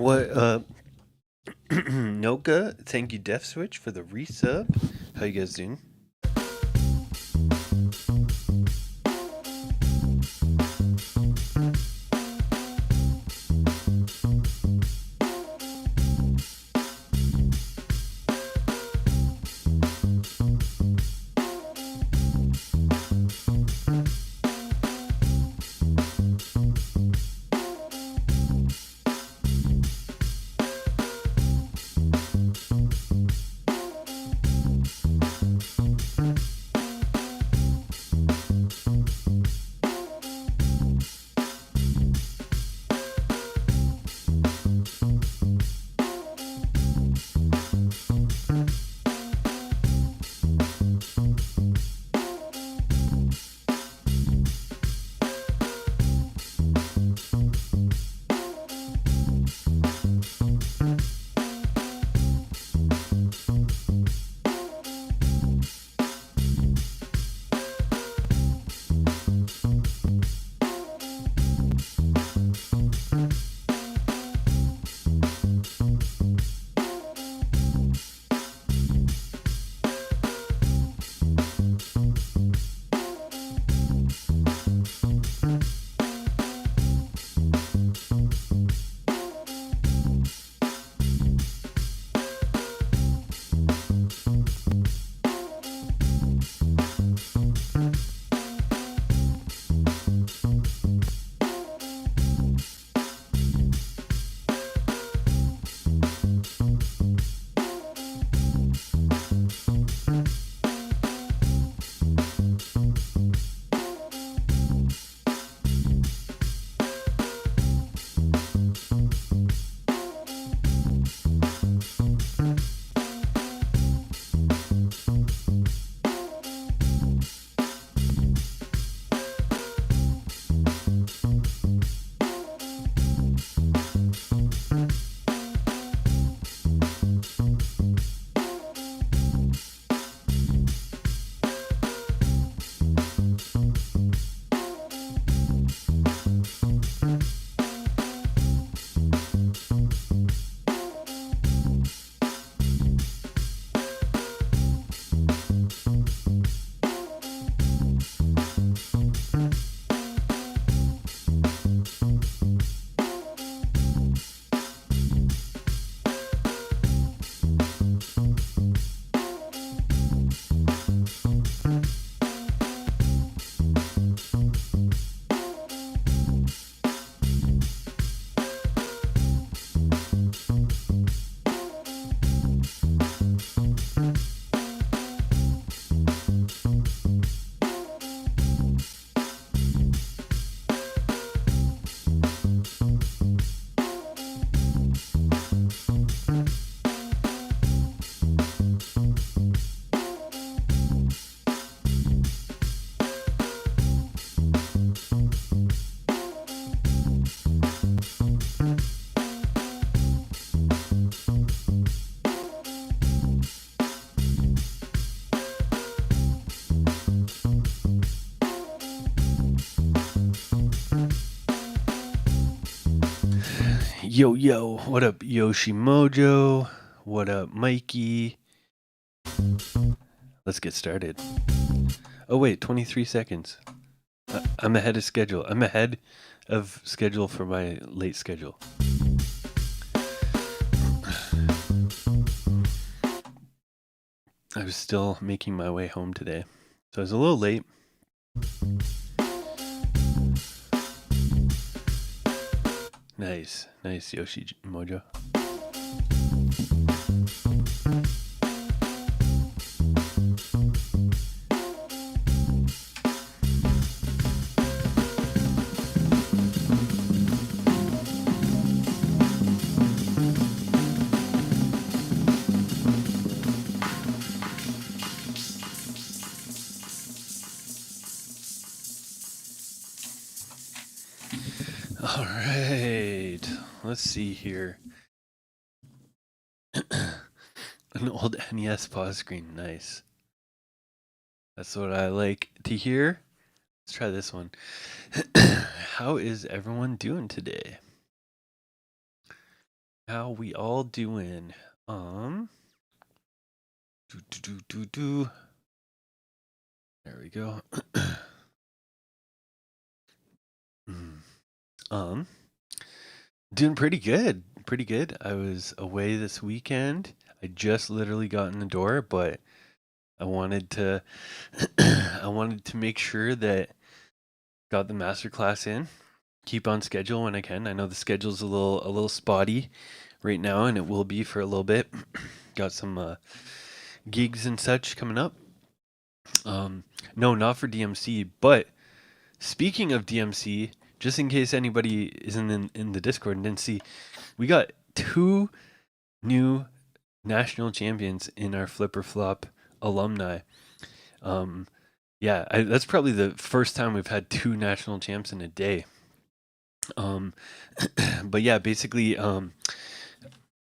What Noka, thank you Def Switch for the resub. How you guys doing? Yo, yo, what up, Yoshi Mojo? What up, Mikey? Let's get started. Oh, wait, 23 seconds. I'm ahead of schedule. I'm ahead of schedule for my late schedule. I was still making my way home today, so I was a little late. Nice, Yoshi Mojo. All right, let's see here. An old NES pause screen, nice. That's what I like to hear. Let's try this one. How is everyone doing today? How we all doing? There we go. Doing pretty good. Pretty good. I was away this weekend. I just literally got in the door, but I wanted to make sure that got the masterclass in. Keep on schedule when I can. I know the schedule's a little spotty right now, and it will be for a little bit. Got some gigs and such coming up. No, not for DMC, but speaking of DMC, just in case anybody isn't in the Discord and didn't see, we got 2 new national champions in our Flipper Flop alumni. That's probably the first time we've had 2 national champs in a day. But yeah, basically,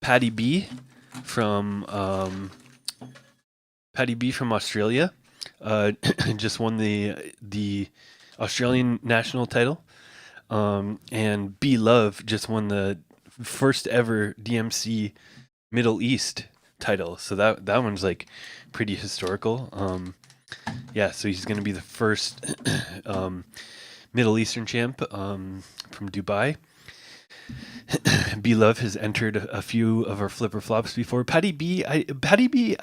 Patty B from Australia just won the Australian national title, and B Love just won the first ever DMC Middle East title. So that one's like pretty historical. So he's going to be the first Middle Eastern champ from Dubai. B Love has entered a few of our Flipper Flops before. Patty B, I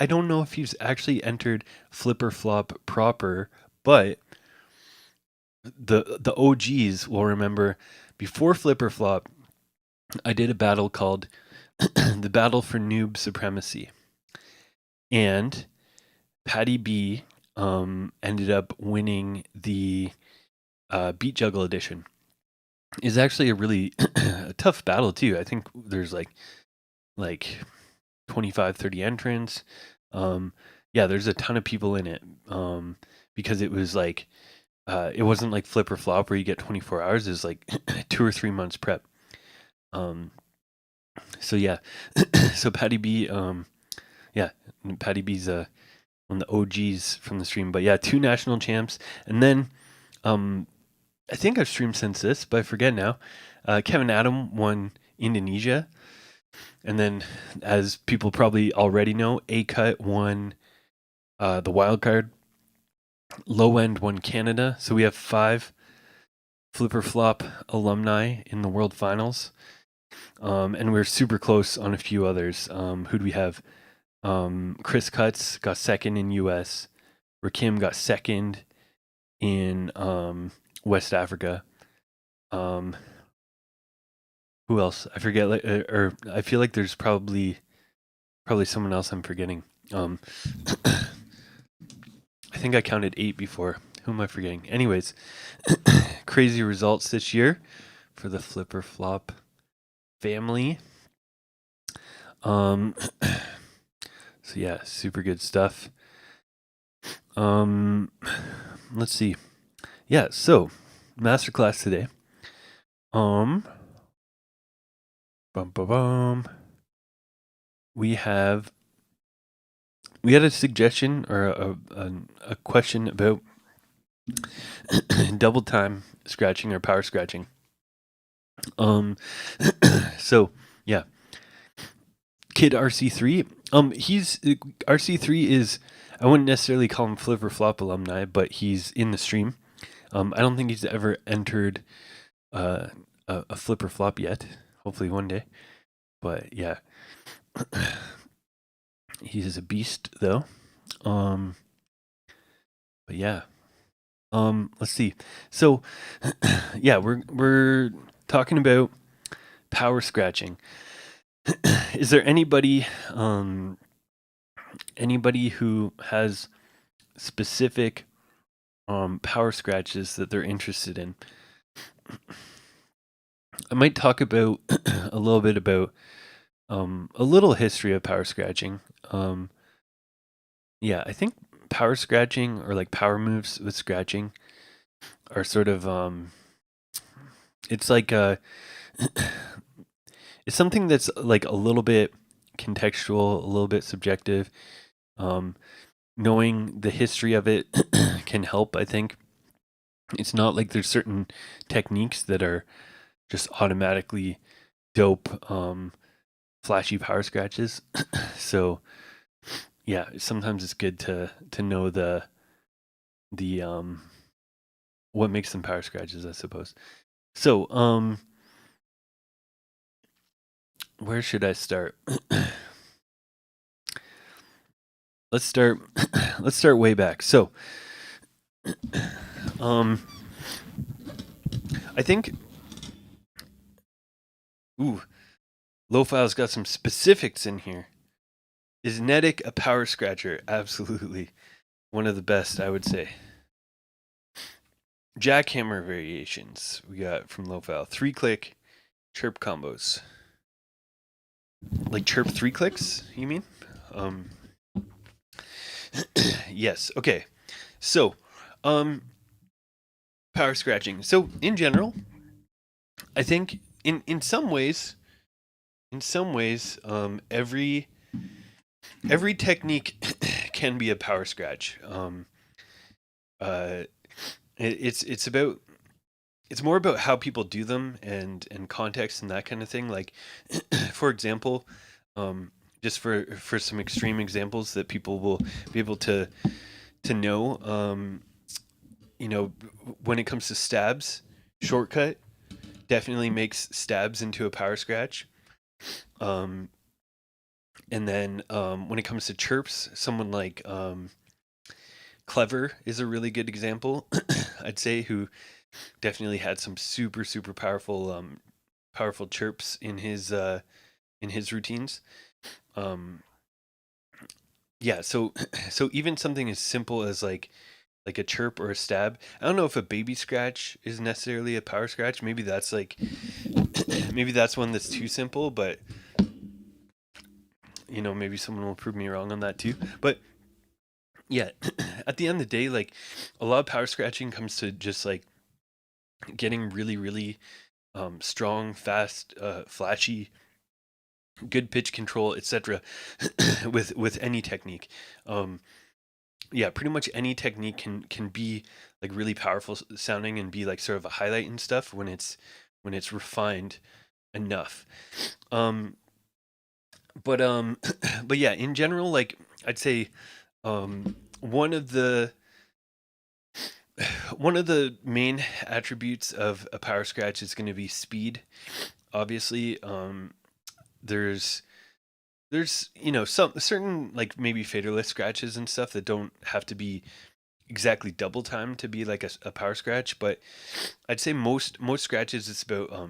don't know if he's actually entered Flipper Flop proper, but the OGs will remember before Flipper Flop, I did a battle called the Battle for Noob Supremacy, and Patty B ended up winning the Beat Juggle edition. Is actually a really a tough battle too. I think there's like 25, 30 entrants. There's a ton of people in it because it was like it wasn't like Flipper Flop where you get 24 hours. It was like 2 or 3 months prep. So Patty B, Patty B's one of the OGs from the stream. But yeah, 2 national champs, and then I think I've streamed since this, but I forget now. Kevin Adam won Indonesia, and then, as people probably already know, A-Cut won the wild card. Low End won Canada, so we have 5 Flipper Flop alumni in the World Finals, and we're super close on a few others. Who'd we have? Chris Cutts got second in US. Rakim got second in West Africa. Who else? I forget. Or I feel like there's probably someone else I'm forgetting. I think I counted 8 before. Who am I forgetting? Anyways, crazy results this year for the Flipper Flop family. So yeah, super good stuff. Let's see. Yeah, so masterclass today. We had a suggestion or a question about double time scratching or power scratching. Um, so yeah, Kid RC3. He's RC3 is, I wouldn't necessarily call him Flip or Flop alumni, but he's in the stream. I don't think he's ever entered uh, a Flip or Flop yet. Hopefully one day. But yeah, he is a beast though. But yeah. Let's see. So yeah, we're talking about power scratching. Is there anybody who has specific power scratches that they're interested in? I might talk about a little bit about a little history of power scratching. Yeah, I think power scratching or like power moves with scratching are sort of it's like it's something that's like a little bit contextual, a little bit subjective. Knowing the history of it can help, I think. It's not like there's certain techniques that are just automatically dope, flashy power scratches. So yeah, sometimes it's good to know the what makes them power scratches, I suppose. So where should I start? let's start way back. So I think Lo-File's got some specifics in here. Is Netic a power scratcher? Absolutely. One of the best, I would say. Jackhammer variations we got from Lo-File. 3-click chirp combos. Like chirp 3 clicks, you mean? Yes. Okay. So, power scratching. So, in general, I think in some ways, every technique can be a power scratch. It's about, it's more about how people do them and context and that kind of thing. Like, for example, just for some extreme examples that people will be able to know, you know, when it comes to stabs, shortcut definitely makes stabs into a power scratch. And then when it comes to chirps, someone like Clever is a really good example, I'd say, who definitely had some super powerful powerful chirps in his routines. Yeah, so even something as simple as like a chirp or a stab. I don't know if a baby scratch is necessarily a power scratch. Maybe that's like maybe that's one that's too simple, but you know, maybe someone will prove me wrong on that too. But yeah, at the end of the day, like a lot of power scratching comes to just like getting really strong, fast, flashy, good pitch control, etc. with any technique. Yeah, pretty much any technique can be like really powerful sounding and be like sort of a highlight and stuff when it's refined enough. But but yeah, in general, like I'd say one of the main attributes of a power scratch is going to be speed. Obviously, there's you know some certain like maybe faderless scratches and stuff that don't have to be exactly double time to be like a power scratch, but I'd say most scratches it's about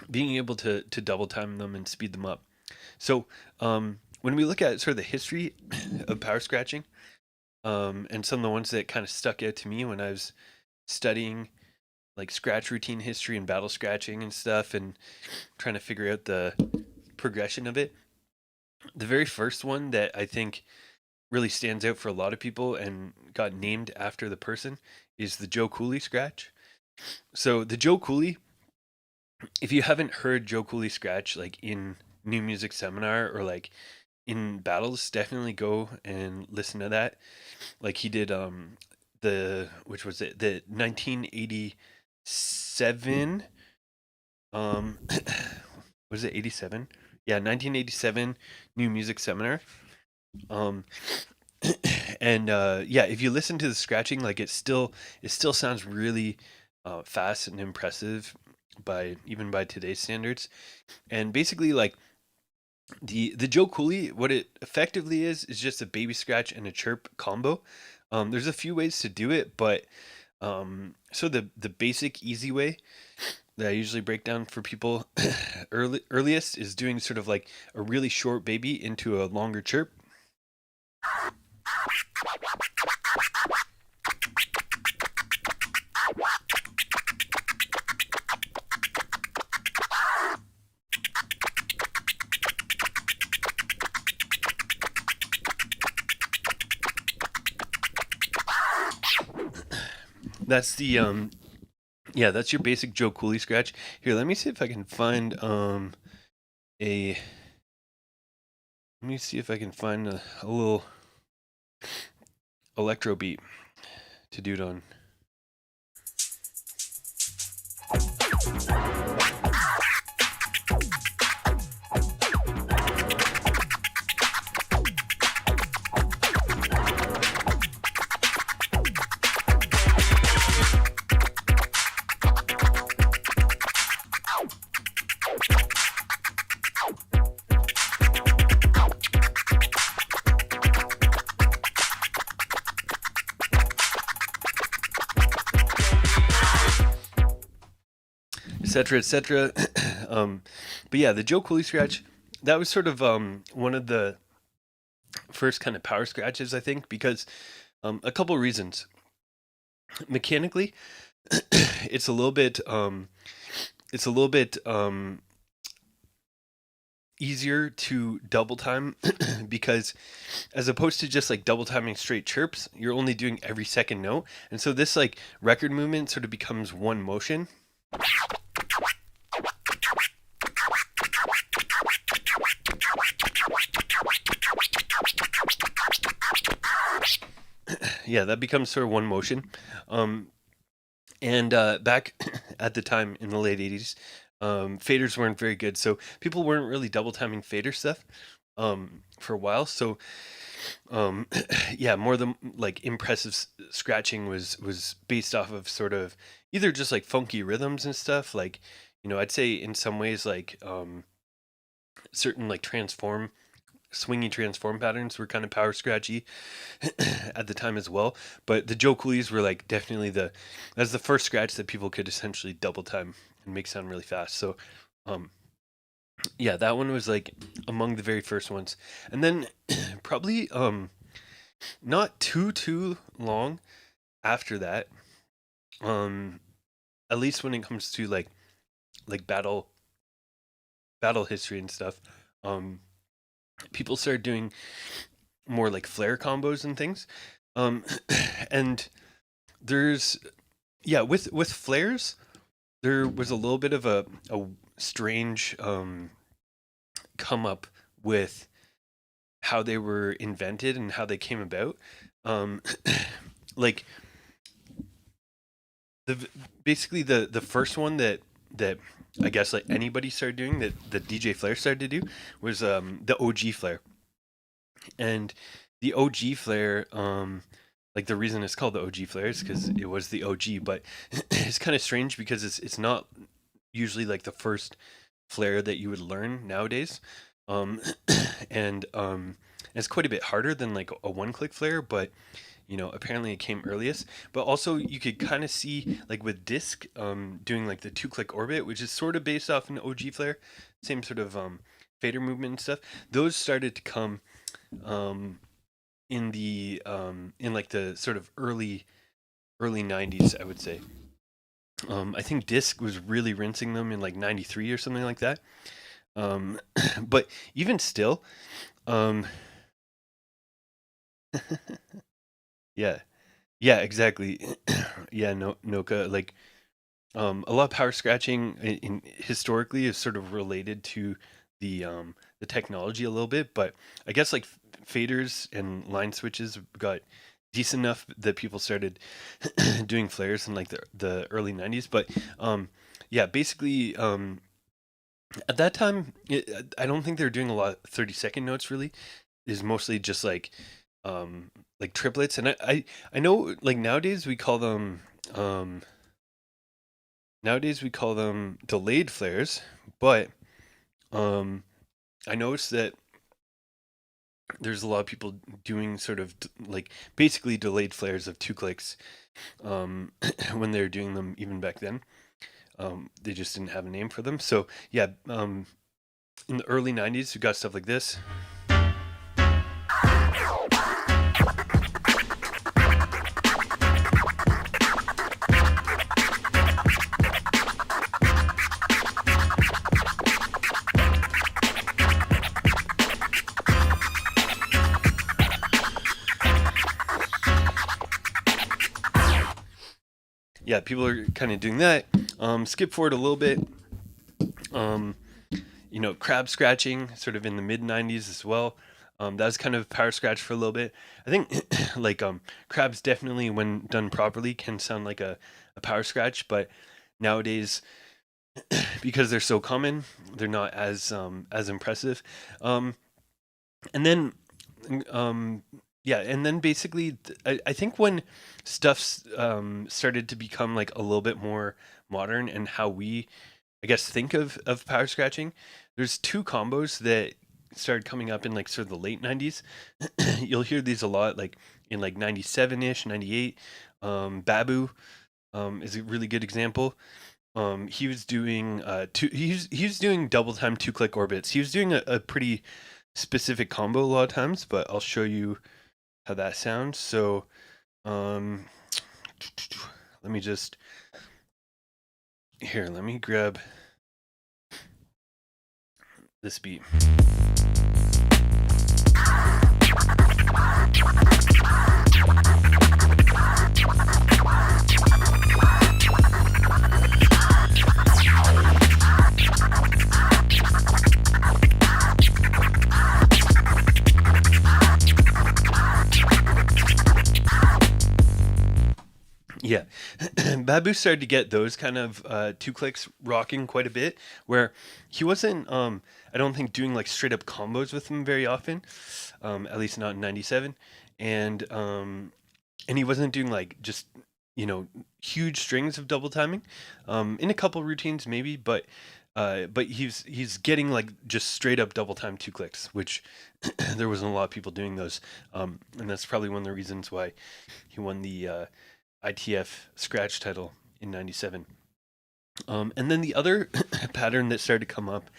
being able to double time them and speed them up. So when we look at sort of the history of power scratching, and some of the ones that kind of stuck out to me when I was studying like scratch routine history and battle scratching and stuff and trying to figure out the progression of it, the very first one that I think really stands out for a lot of people and got named after the person is the Joe Coolie scratch. So the Joe Coolie, if you haven't heard Joe Coolie scratch like in New Music Seminar or like in battles, definitely go and listen to that. Like he did the which was it, the 1987 um, was it 87? Yeah, 1987 New Music Seminar. Um, and yeah, if you listen to the scratching, like it still sounds really fast and impressive by even by today's standards. And basically, like the Joe Coolie, what it effectively is just a baby scratch and a chirp combo. There's a few ways to do it, but so the basic easy way that I usually break down for people earliest is doing sort of like a really short baby into a longer chirp. That's the yeah, that's your basic Joe Cooley scratch. Here, let me see if I can find a let me see if I can find a little electro beat to do it on. Etc. Etc. But yeah, the Joe Cooley scratch, that was sort of one of the first kind of power scratches, I think, because a couple reasons. Mechanically, it's a little bit easier to double time because as opposed to just like double timing straight chirps, you're only doing every second note, and so this like record movement sort of becomes one motion. Yeah, that becomes sort of one motion. And back at the time in the late 80s, faders weren't very good. So people weren't really double timing fader stuff for a while. So um, yeah, more than like impressive scratching was based off of sort of either just like funky rhythms and stuff. Like, I'd say in some ways like certain like swingy transform patterns were kind of power scratchy at the time as well. But the Joe Coolies were like definitely that's the first scratch that people could essentially double time and make sound really fast. So um yeah, that one was like among the very first ones. And then probably not too long after that, um at least when it comes to like battle history and stuff, um people started doing more like flare combos and things. Um, and there's yeah, with flares, there was a little bit of a strange come up with how they were invented and how they came about. Um, like the basically the first one that I guess like anybody started doing that the DJ Flare started to do was the OG Flare. And the OG Flare, like the reason it's called the OG Flare is because it was the OG, but it's kind of strange because it's not usually like the first flare that you would learn nowadays. Um, and it's quite a bit harder than like a one-click flare, but apparently it came earliest. But also you could kind of see like with disc doing like the two-click orbit, which is sort of based off an OG flare, same sort of fader movement and stuff. Those started to come um, in like the sort of early 90s, I would say. I think Disc was really rinsing them in like 93 or something like that. Um, but even still, um, yeah, yeah, exactly. Yeah, no, Noka, like a lot of power scratching historically is sort of related to the technology a little bit, but I guess like faders and line switches got decent enough that people started doing flares in like the early 90s. But yeah, basically At that time, I don't think they were doing a lot of 30-second notes really. Is mostly just like triplets, and I know like um nowadays we call them delayed flares, but um I noticed that there's a lot of people doing sort of like basically delayed flares of 2 clicks when they were doing them even back then. They just didn't have a name for them. So yeah, in the early 90s we got stuff like this. Yeah, people are kind of doing that. Skip forward a little bit. Crab scratching, sort of in the mid 90s as well. That was kind of power scratch for a little bit. I think like crabs definitely, when done properly, can sound like a power scratch, but nowadays, because they're so common, they're not as impressive. And then yeah, and then basically, I think when stuff started to become like a little bit more modern and how we, I guess, think of power scratching, there's 2 combos that started coming up in like sort of the late 90s. You'll hear these a lot, like in like 97-ish, 98. Babu is a really good example. He was doing he was doing double time 2-click orbits. He was doing a pretty specific combo a lot of times, but I'll show you how that sounds. So let me just let me grab this beat. Yeah, Babu started to get those kind of 2 clicks rocking quite a bit, where he wasn't, I don't think, doing like straight up combos with them very often, at least not in '97, and he wasn't doing like just huge strings of double timing, in a couple routines maybe, but he's getting like just straight up double time 2 clicks, which there wasn't a lot of people doing those, and that's probably one of the reasons why he won the ITF scratch title in '97. And then the other pattern that started to come up,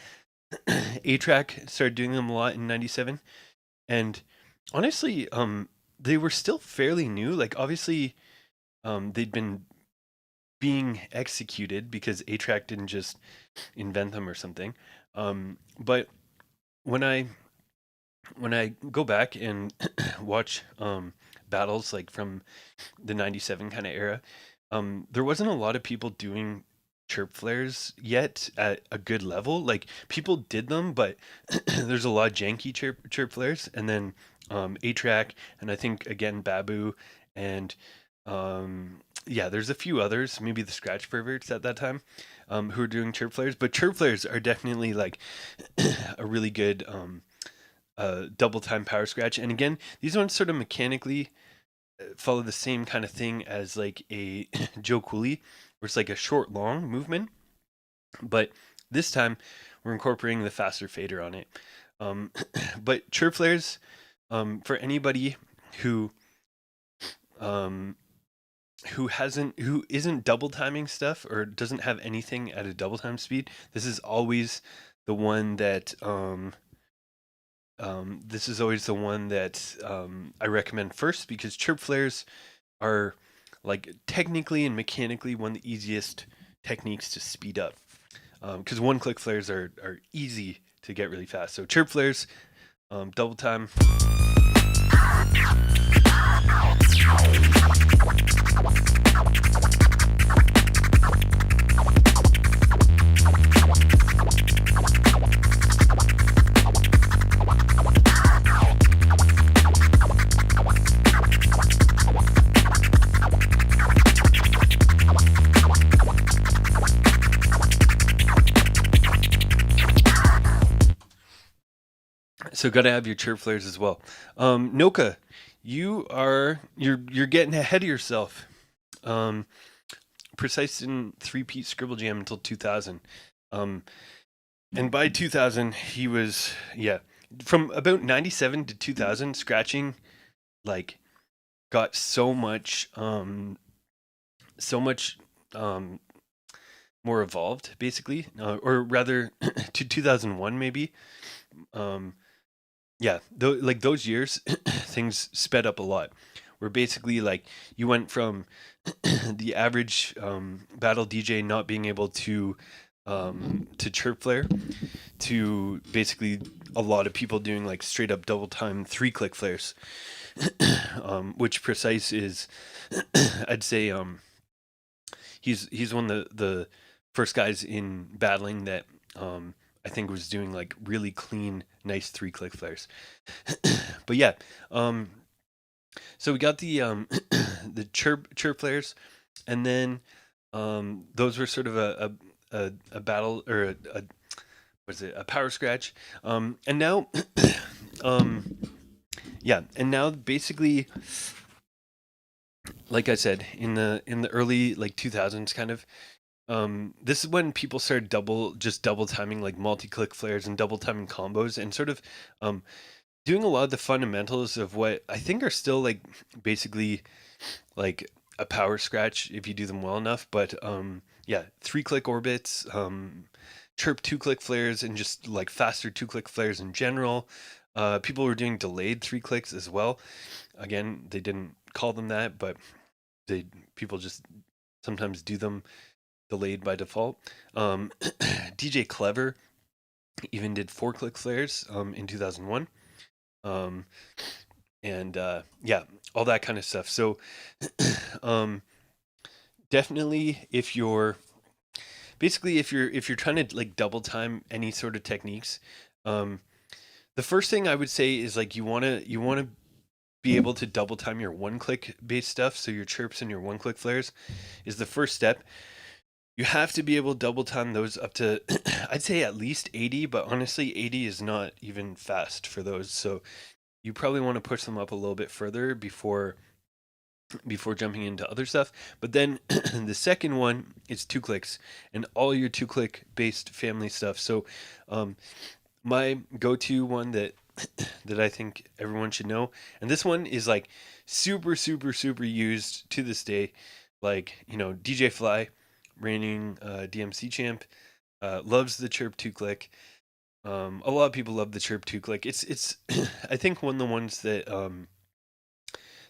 A-Track started doing them a lot in '97, and honestly, they were still fairly new. Like obviously, they'd been being executed because A-Track didn't just invent them or something. But when I go back and watch battles like from the '97 kind of era, there wasn't a lot of people doing chirp flares yet at a good level. Like people did them, but there's a lot of janky chirp flares. And then A-Track, and I think again Babu, and yeah, there's a few others, maybe the Scratch Perverts at that time, who are doing chirp flares. But chirp flares are definitely like a really good double time power scratch. And again, these ones sort of mechanically follow the same kind of thing as like a Joe Coolie, where it's like a short long movement, but this time we're incorporating the faster fader on it. But chirp flares, for anybody who isn't double timing stuff or doesn't have anything at a double time speed, this is always the one that I recommend first, because chirp flares are like technically and mechanically one of the easiest techniques to speed up, because 1-click flares are easy to get really fast. So chirp flares, double time. So gotta have your chirp flares as well. Noka, you're getting ahead of yourself. Um, Precise didn't three-peat Scribble Jam until 2000. And by 2000, he was, yeah, from about 97 to 2000, scratching, like, got so much more evolved, basically, or rather, to 2001 maybe. Yeah, like those years, things sped up a lot. Where basically, like, you went from the average battle DJ not being able to chirp flare to basically a lot of people doing like straight up double time 3-click flares, which Precise is, I'd say, he's one of the first guys in battling that I think was doing like really clean, nice 3-click flares. But yeah, so we got the the chirp flares, and then those were sort of a battle, or a was it a power scratch, and now yeah, and now basically, like I said, in the early like 2000s kind of, this is when people started double timing like multi-click flares and double timing combos, and sort of doing a lot of the fundamentals of what I think are still like basically like a power scratch if you do them well enough. But yeah, 3-click orbits, chirp 2-click flares, and just like faster 2-click flares in general. People were doing delayed 3-clicks as well. Again, they didn't call them that, but people just sometimes do them delayed by default. DJ Clever even did 4-click flares in 2001. And yeah, all that kind of stuff. So definitely, if you're trying to like double time any sort of techniques, the first thing I would say is like you want to be able to double time your 1-click based stuff. So your chirps and your 1-click flares is the first step. You have to be able to double time those up to, I'd say at least 80, but honestly, 80 is not even fast for those. So you probably want to push them up a little bit further before jumping into other stuff. But then the second one is 2-clicks and all your 2-click based family stuff. So my go-to one that I think everyone should know, and this one is like super used to this day, like, you know, DJ Fly, reigning DMC champ, loves the chirp 2-click. A lot of people love the chirp 2-click. It's I think one of the ones that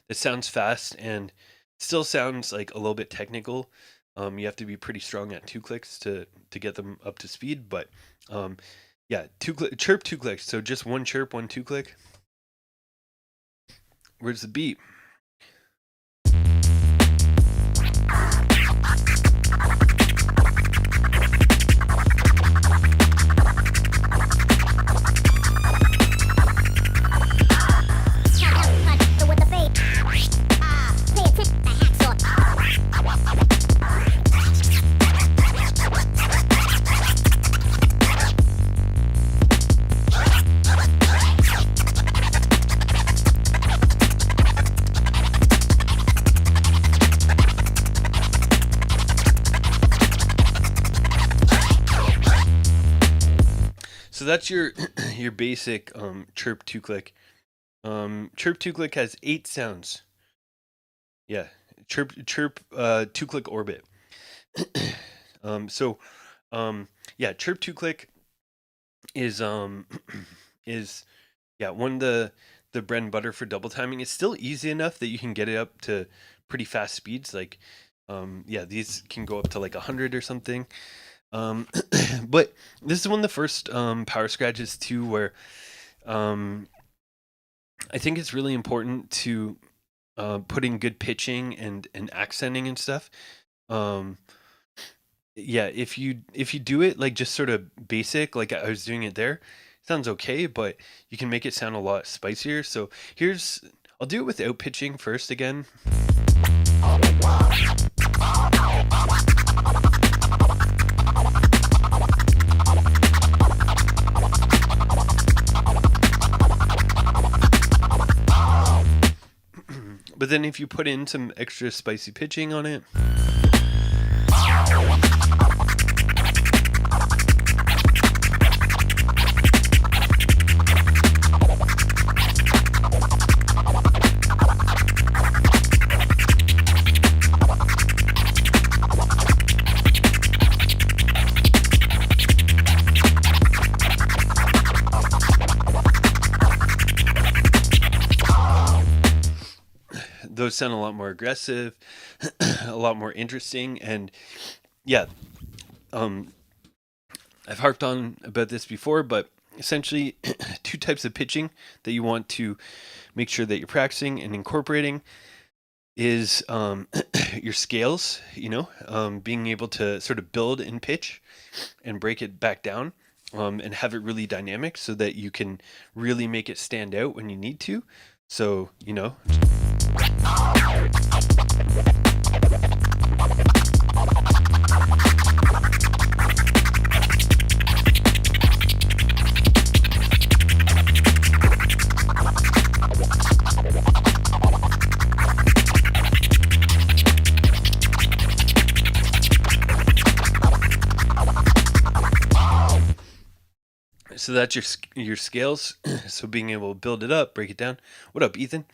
that sounds fast and still sounds like a little bit technical. You have to be pretty strong at 2-clicks to get them up to speed, but yeah, chirp 2-clicks. So just one chirp, one 2-click. Where's the beat? So that's your basic chirp 2-click. Chirp 2-click has 8 sounds. Yeah, chirp 2-click orbit. So yeah, chirp 2-click is yeah, one of the bread and butter for double timing. It's still easy enough that you can get it up to pretty fast speeds. Like yeah, these can go up to like 100 or something. But this is one of the first power scratches too, where I think it's really important to put in good pitching and accenting and stuff. Yeah, if you do it like just sort of basic, like I was doing it there, it sounds okay, but you can make it sound a lot spicier. So I'll do it without pitching first again. But then if you put in some extra spicy pitching on it, those sound a lot more aggressive, a lot more interesting. And yeah, I've harped on about this before, but essentially 2 types of pitching that you want to make sure that you're practicing and incorporating is your scales, being able to sort of build in pitch and break it back down, and have it really dynamic so that you can really make it stand out when you need to. So, so that's your scales. So being able to build it up, break it down. What up, Ethan?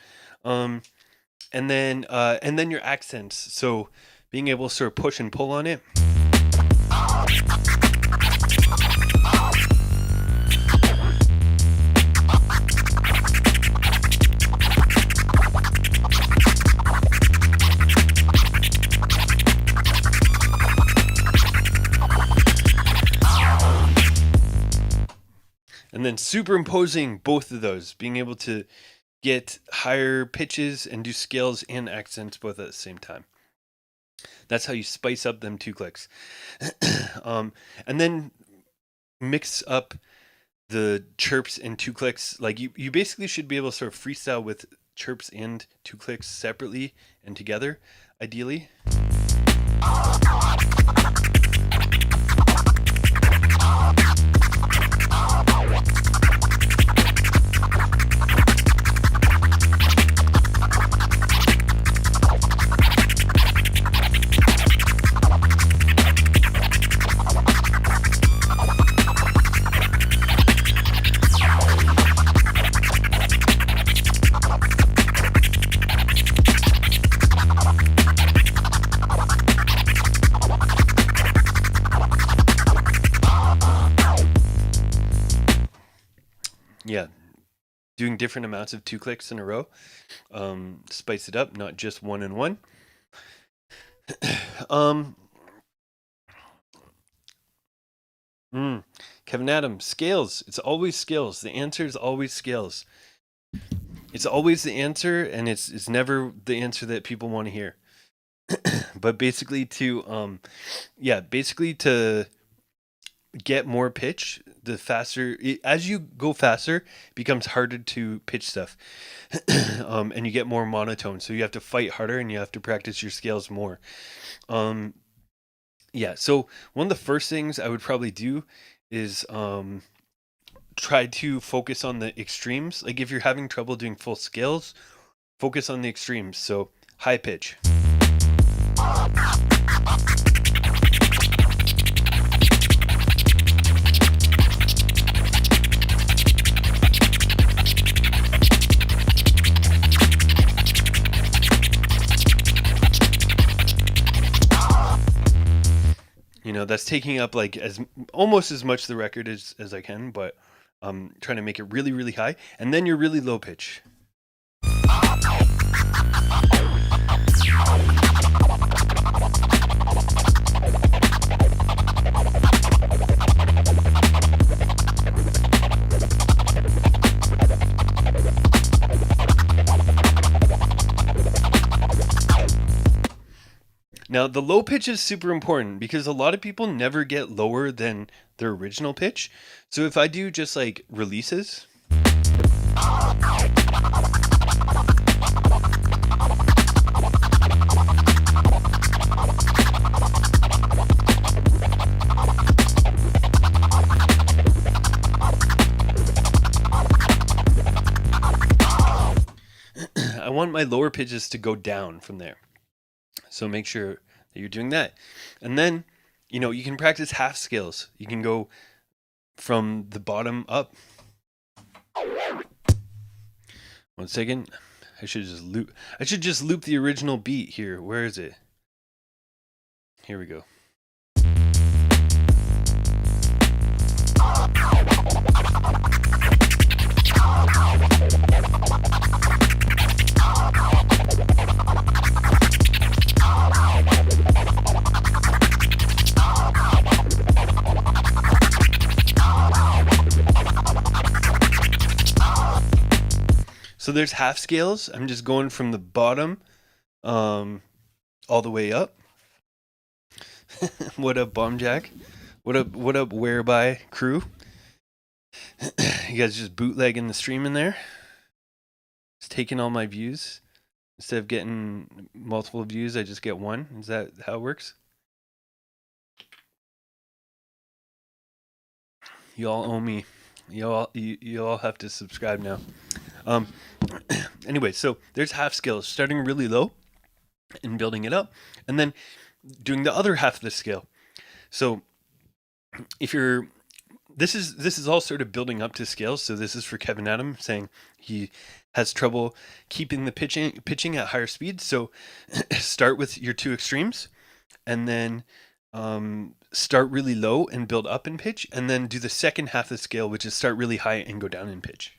And then your accents. So being able to sort of push and pull on it. And then superimposing both of those, being able to get higher pitches and do scales and accents both at the same time. That's how you spice up them 2 clicks. And then mix up the chirps and 2 clicks. Like you basically should be able to sort of freestyle with chirps and 2 clicks separately and together, ideally. Yeah, doing different amounts of 2 clicks in a row. Spice it up, not just 1 and 1. Kevin Adams, scales. It's always scales. The answer is always scales. It's always the answer, and it's never the answer that people want to hear. But basically to get more pitch, the faster, as you go faster, it becomes harder to pitch stuff. And you get more monotone. So you have to fight harder and you have to practice your scales more. So one of the first things I would probably do is try to focus on the extremes. Like if you're having trouble doing full scales, focus on the extremes. So high pitch. That's taking up like almost as much the record as I can, but trying to make it really, really high. And then you're really low pitch. Now, the low pitch is super important because a lot of people never get lower than their original pitch. So if I do just like releases, I want my lower pitches to go down from there. So make sure that you're doing that. And then, you can practice half scales. You can go from the bottom up. 1 second. I should just loop the original beat here. Where is it? Here we go. So there's half scales. I'm just going from the bottom all the way up. What up, Bomb Jack? What up, Whereby crew? You guys just bootlegging the stream in there? Just taking all my views. Instead of getting multiple views, I just get one. Is that how it works? You all owe me. You all have to subscribe now. Anyway, so there's half scales, starting really low and building it up, and then doing the other half of the scale. So if you're, this is all sort of building up to scales. So this is for Kevin Adam saying he has trouble keeping the pitching at higher speeds. So start with your two extremes, and then start really low and build up in pitch, and then do the second half of the scale, which is start really high and go down in pitch.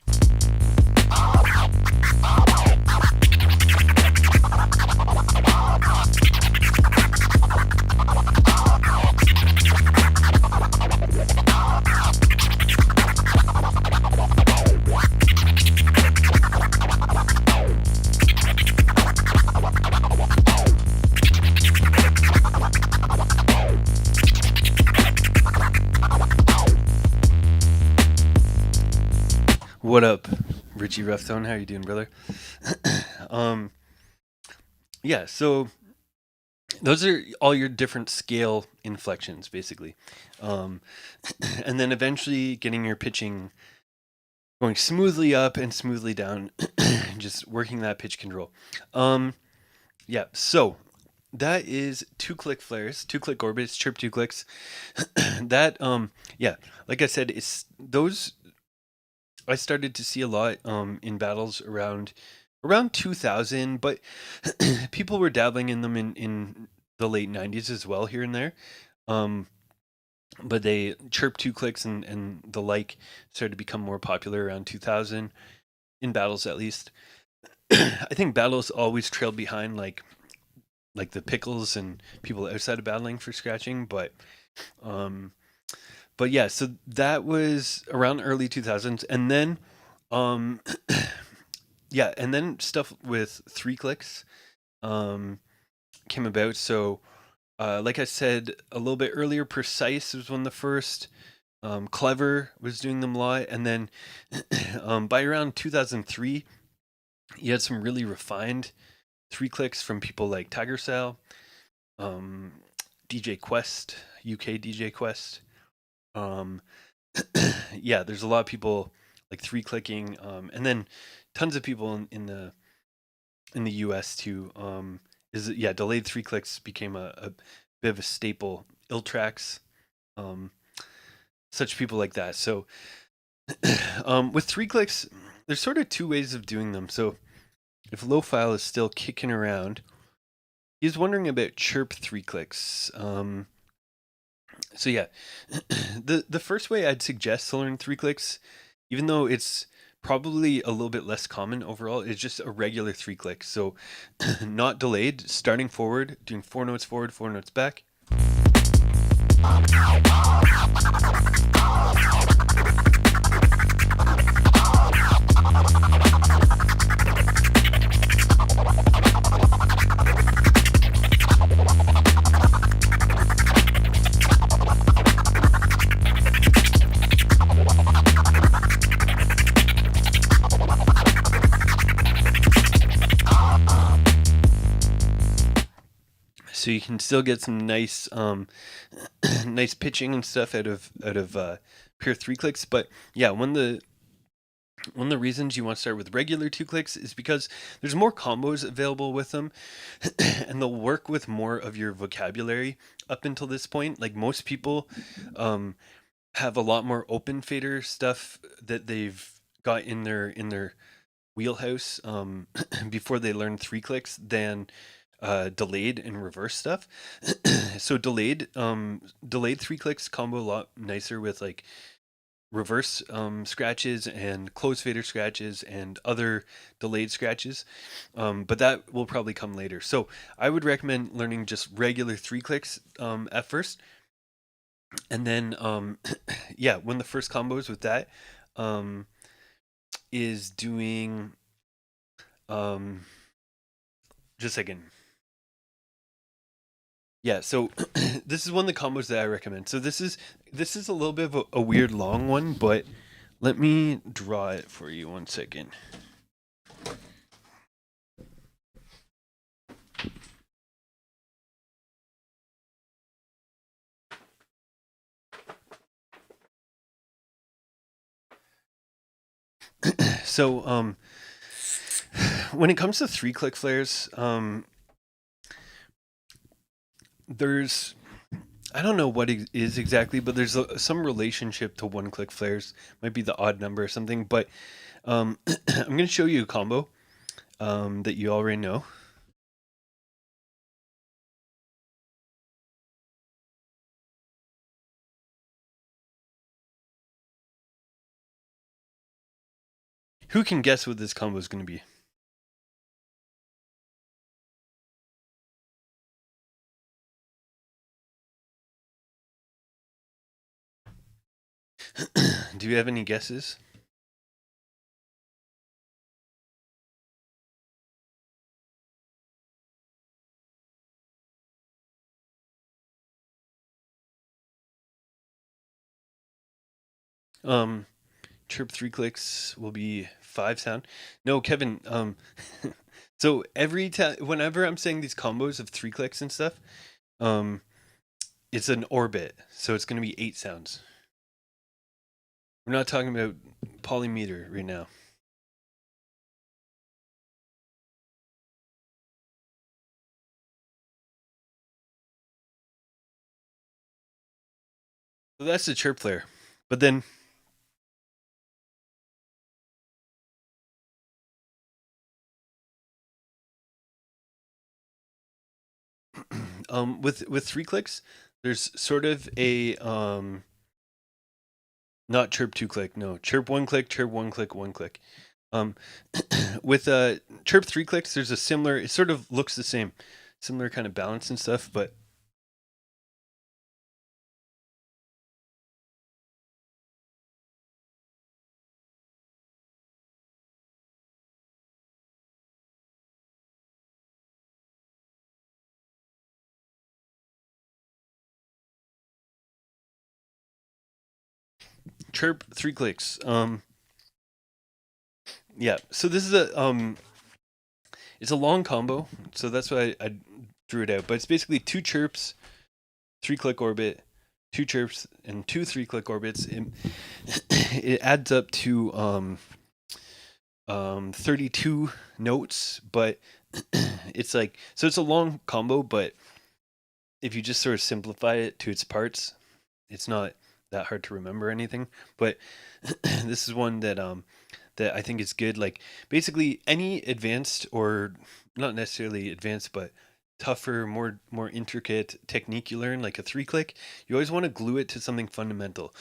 What up, Richie Roughtone? How you doing, brother? Yeah, so those are all your different scale inflections, basically. And then eventually getting your pitching going smoothly up and smoothly down, just working that pitch control. Yeah, so that is 2-click flares, 2-click orbits, chirp 2 clicks. That, yeah, like I said, it's those I started to see a lot in battles around 2000, but people were dabbling in them in the late 90s as well, here and there. But they chirp 2 clicks and the like started to become more popular around 2000 in battles, at least. I think battles always trailed behind like the pickles and people outside of battling for scratching, but yeah, so that was around early 2000s, and then yeah, and then stuff with 3 clicks came about. So like I said a little bit earlier, Precise was one of the first. Clever was doing them a lot, and then by around 2003 you had some really refined 3 clicks from people like Tiger Cell, DJ Quest, UK DJ Quest. Yeah, there's a lot of people like 3 clicking, and then tons of people in the US too. Delayed 3 clicks became a bit of a staple. Iltrax, such people like that. So with 3 clicks, there's sort of 2 ways of doing them. So if low file is still kicking around, he's wondering about chirp 3 clicks. So yeah, the first way I'd suggest to learn 3 clicks, even though it's probably a little bit less common overall, is just a regular 3 clicks. So not delayed, starting forward, doing 4 notes forward, 4 notes back. So you can still get some nice, nice pitching and stuff out of pure 3 clicks. But yeah, when the one of the reasons you want to start with regular 2 clicks is because there's more combos available with them and they'll work with more of your vocabulary up until this point. Like most people have a lot more open fader stuff that they've got in their wheelhouse before they learn 3 clicks than delayed and reverse stuff. So delayed 3 clicks combo a lot nicer with like reverse scratches and close fader scratches and other delayed scratches, but that will probably come later. So I would recommend learning just regular 3 clicks at first, and then yeah, one of the first combos with that is doing just a second. Yeah, so this is one of the combos that I recommend. So this is a little bit of a weird long one, but let me draw it for you 1 second. So when it comes to 3-click flares, there's, I don't know what it is exactly, but there's some relationship to 1-click flares. Might be the odd number or something, but I'm going to show you a combo that you already know. Who can guess what this combo is going to be? Do you have any guesses? Chirp 3 clicks will be 5 sound. No, Kevin. So every time, whenever I'm saying these combos of 3 clicks and stuff, it's an orbit, so it's going to be 8 sounds. We're not talking about polymeter right now. So that's the chirp flare, but then with 3 clicks, there's sort of a not chirp 2 click, no, chirp 1 click, chirp 1 click, 1 click. With chirp 3 clicks, there's a similar. It sort of looks the same, similar kind of balance and stuff, but chirp 3 clicks. Yeah. So this is it's a long combo, so that's why I drew it out. But it's basically 2 chirps, 3-click orbit, 2 chirps, and 2 3-click orbits. It adds up to 32 notes, but it's like, so it's a long combo, but if you just sort of simplify it to its parts, it's not that hard to remember anything. But this is one that I think is good. Like basically any advanced, or not necessarily advanced, but tougher, more intricate technique you learn, like a 3-click, you always want to glue it to something fundamental.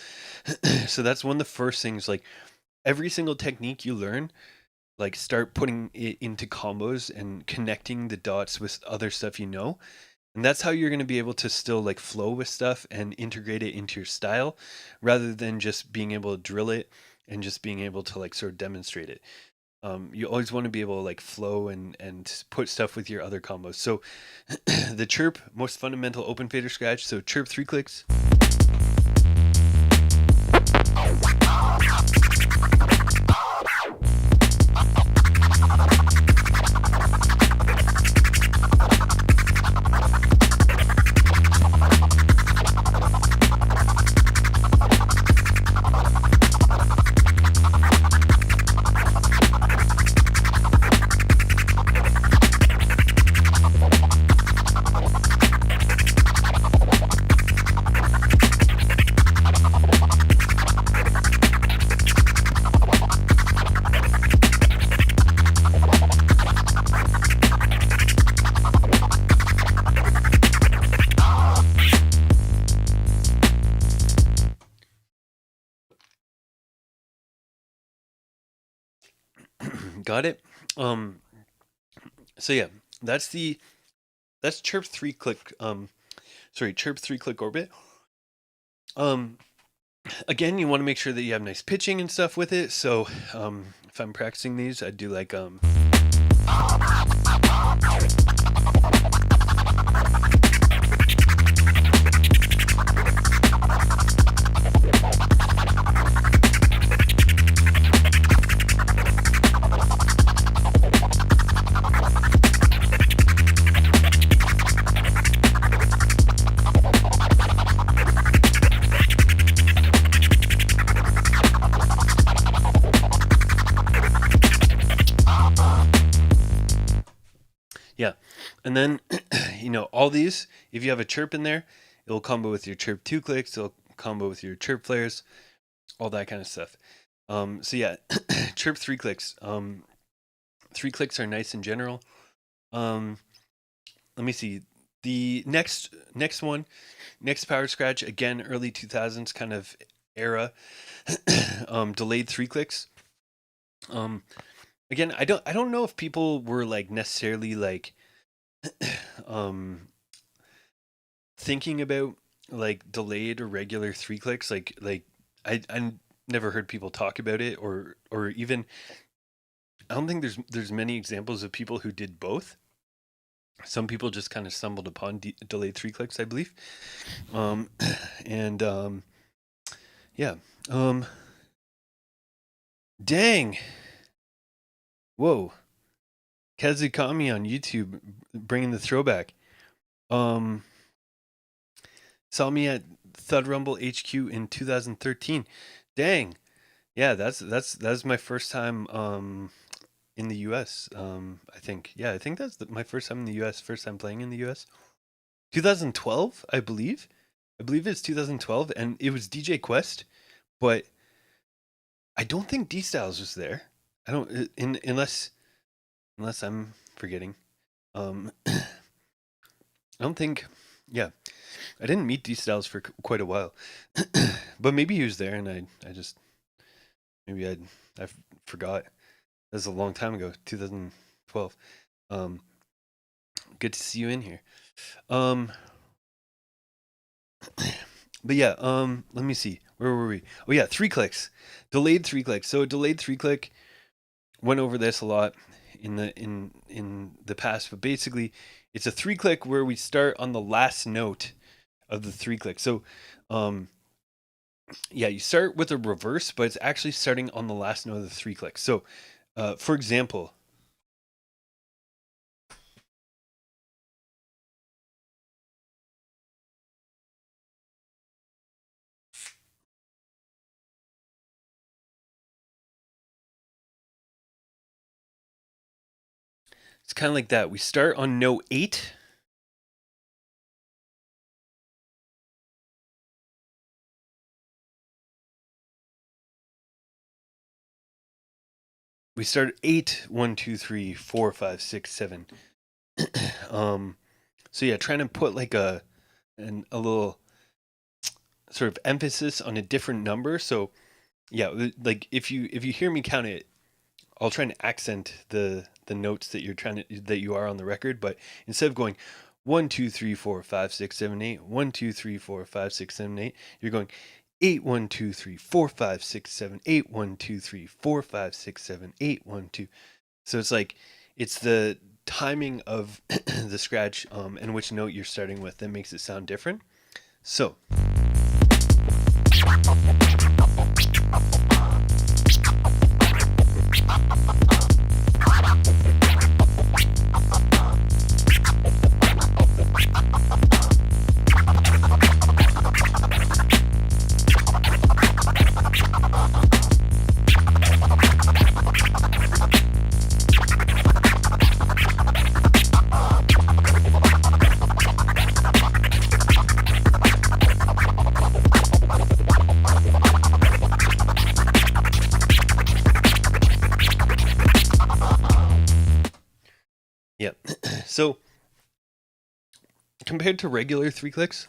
So that's one of the first things. Like every single technique you learn, like start putting it into combos and connecting the dots with other stuff you know. And that's how you're going to be able to still like flow with stuff and integrate it into your style, rather than just being able to drill it and just being able to like sort of demonstrate it. You always want to be able to like flow and put stuff with your other combos. So the chirp, most fundamental open fader scratch. So chirp 3 clicks. Got it. So yeah, that's Chirp 3-click. Chirp 3-click orbit. Again, you want to make sure that you have nice pitching and stuff with it. So if I'm practicing these, I do like yeah. And then, all these, if you have a chirp in there, it'll combo with your chirp 2 clicks, it'll combo with your chirp flares, all that kind of stuff. So yeah, chirp 3 clicks. 3 clicks are nice in general. Let me see. The next power scratch, again, early 2000s kind of era, delayed 3 clicks. Again, I don't know if people were like necessarily like thinking about like delayed or regular 3 clicks. Like I never heard people talk about it, or even I don't think there's many examples of people who did both. Some people just kind of stumbled upon delayed 3 clicks, I believe. Yeah. Dang. Whoa. Kazukami on YouTube bringing the throwback. Saw me at Thud Rumble HQ in 2013. Dang. Yeah, that's my first time in the US. I think. Yeah, I think that's my first time in the US, first time playing in the US. 2012, I believe. I believe it's 2012, and it was DJ Quest, but I don't think D Styles was there. I don't unless I'm forgetting. I don't think. Yeah, I didn't meet D Styles for quite a while, but maybe he was there, and I just maybe I forgot. That was a long time ago, 2012. Good to see you in here. But yeah, let me see. Where were we? Oh yeah, 3 clicks. Delayed 3 clicks. So delayed 3 click, went over this a lot in the past, but basically it's a 3 click where we start on the last note of the 3 click. So yeah, you start with a reverse, but it's actually starting on the last note of the 3 click. So for example, it's kind of like that. We start on note 8. We start at 8, 1, 2, 3, 4, 5, 6, 7. So yeah, trying to put like a little sort of emphasis on a different number. So yeah, like if you hear me count it, I'll try and accent the notes that you are on the record, but instead of going 1, 2, 3, 4, 5, 6, 7, 8, 1, 2, 3, 4, 5, 6, 7, 8, you're going 8, 1, 2, 3, 4, 5, 6, 7, 8, 1, 2, 3, 4, 5, 6, 7, 8, 1, 2. So it's like it's the timing of the scratch and which note you're starting with that makes it sound different. So yeah. So compared to regular 3 clicks,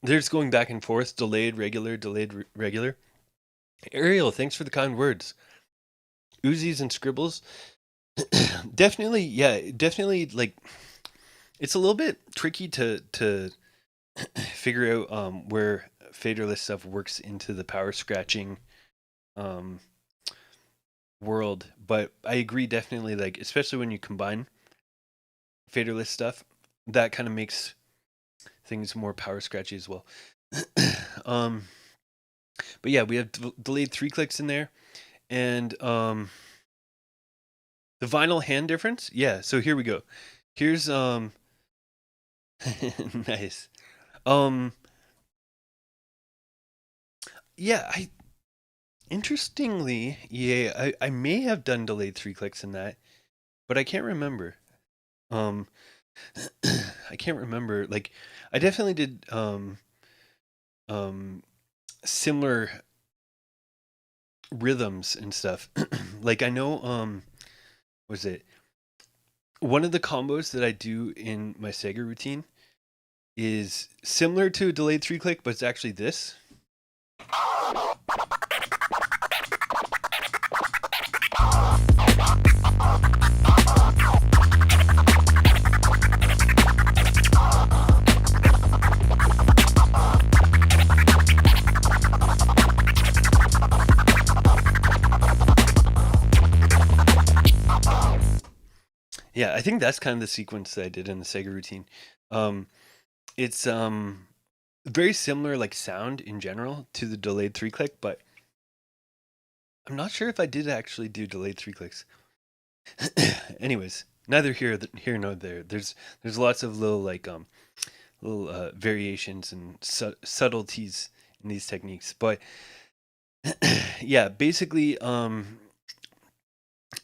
There's going back and forth, delayed, regular, delayed, regular. Ariel, thanks for the kind words. Uzis and scribbles. Definitely, yeah, definitely. Like, it's a little bit tricky to figure out where faderless stuff works into the power scratching um, world, but I agree definitely. Like, especially when you combine faderless stuff, that kind of makes things more power scratchy as well. um, but yeah, we have delayed 3 clicks in there, and the vinyl hand difference. Yeah, so here we go. Here's nice. Yeah, interestingly, yeah, I may have done delayed 3 clicks in that, but I can't remember. Um, I can't remember. Like, I definitely did similar rhythms and stuff. Like, I know was it one of the combos that I do in my Sega routine is similar to a delayed 3 click, but it's actually this. Yeah, I think that's kind of the sequence that I did in the Sega routine. It's very similar, like, sound in general to the delayed 3 click, but I'm not sure if I did actually do delayed 3 clicks. Anyways, neither here nor there. There's lots of little variations and subtleties in these techniques, but yeah, basically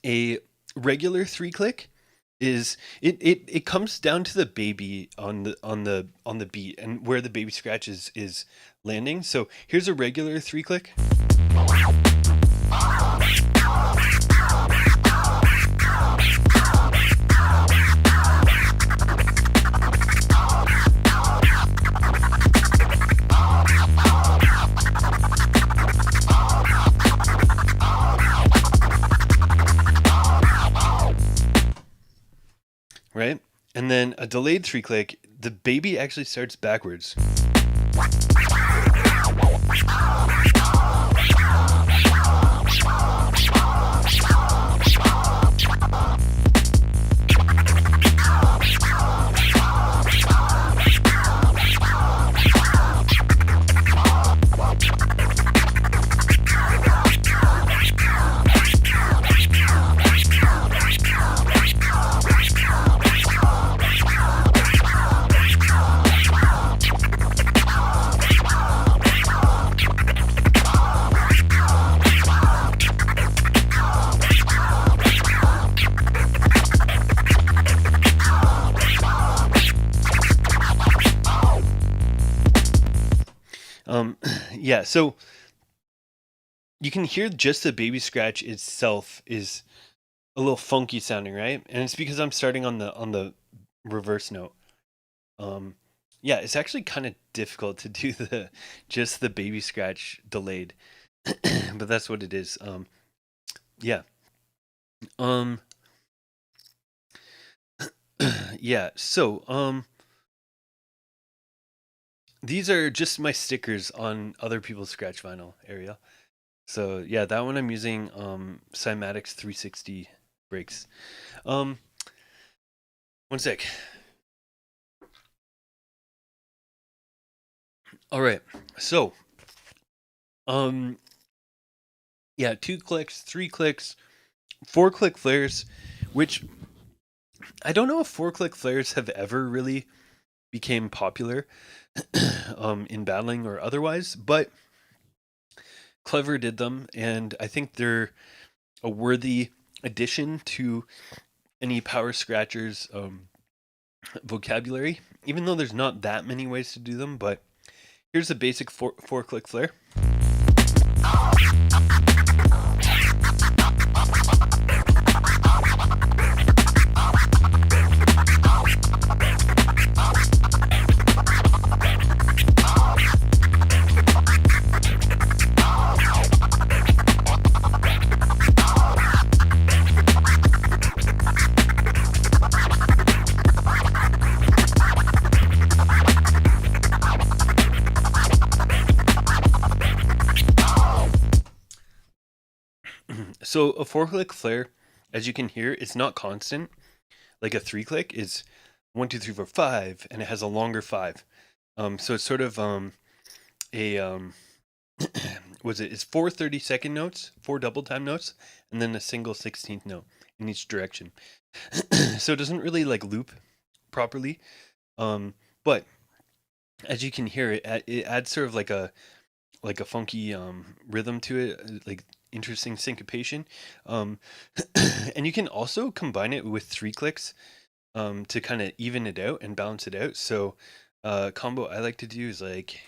a regular 3 click is it comes down to the baby on the beat and where the baby scratch is landing. So here's a regular 3 click. Right? And then a delayed 3 click, the baby actually starts backwards. Yeah, so you can hear just the baby scratch itself is a little funky sounding, right? And it's because I'm starting on the reverse note. Yeah, it's actually kind of difficult to do just the baby scratch delayed, but that's what it is. Yeah. Yeah. So these are just my stickers on other people's scratch vinyl area. So yeah, that one I'm using Cymatics 360 breaks. One sec. All right. So yeah, 2 clicks, 3 clicks, 4 click flares, which I don't know if 4 click flares have ever really became popular in battling or otherwise, but Clever did them, and I think they're a worthy addition to any power scratchers vocabulary, even though there's not that many ways to do them. But here's a basic 4 click flare. So a 4-click flare, as you can hear, it's not constant. Like a 3-click is 1, 2, 3, 4, 5, and it has a longer 5. So it's sort of a was it? It's 4 30-second notes, 4 double time notes, and then a single 16th note in each direction. So it doesn't really like loop properly. But as you can hear, it adds sort of like a funky rhythm to it, like interesting syncopation. Um, and you can also combine it with 3 clicks to kind of even it out and balance it out. So combo I like to do is like.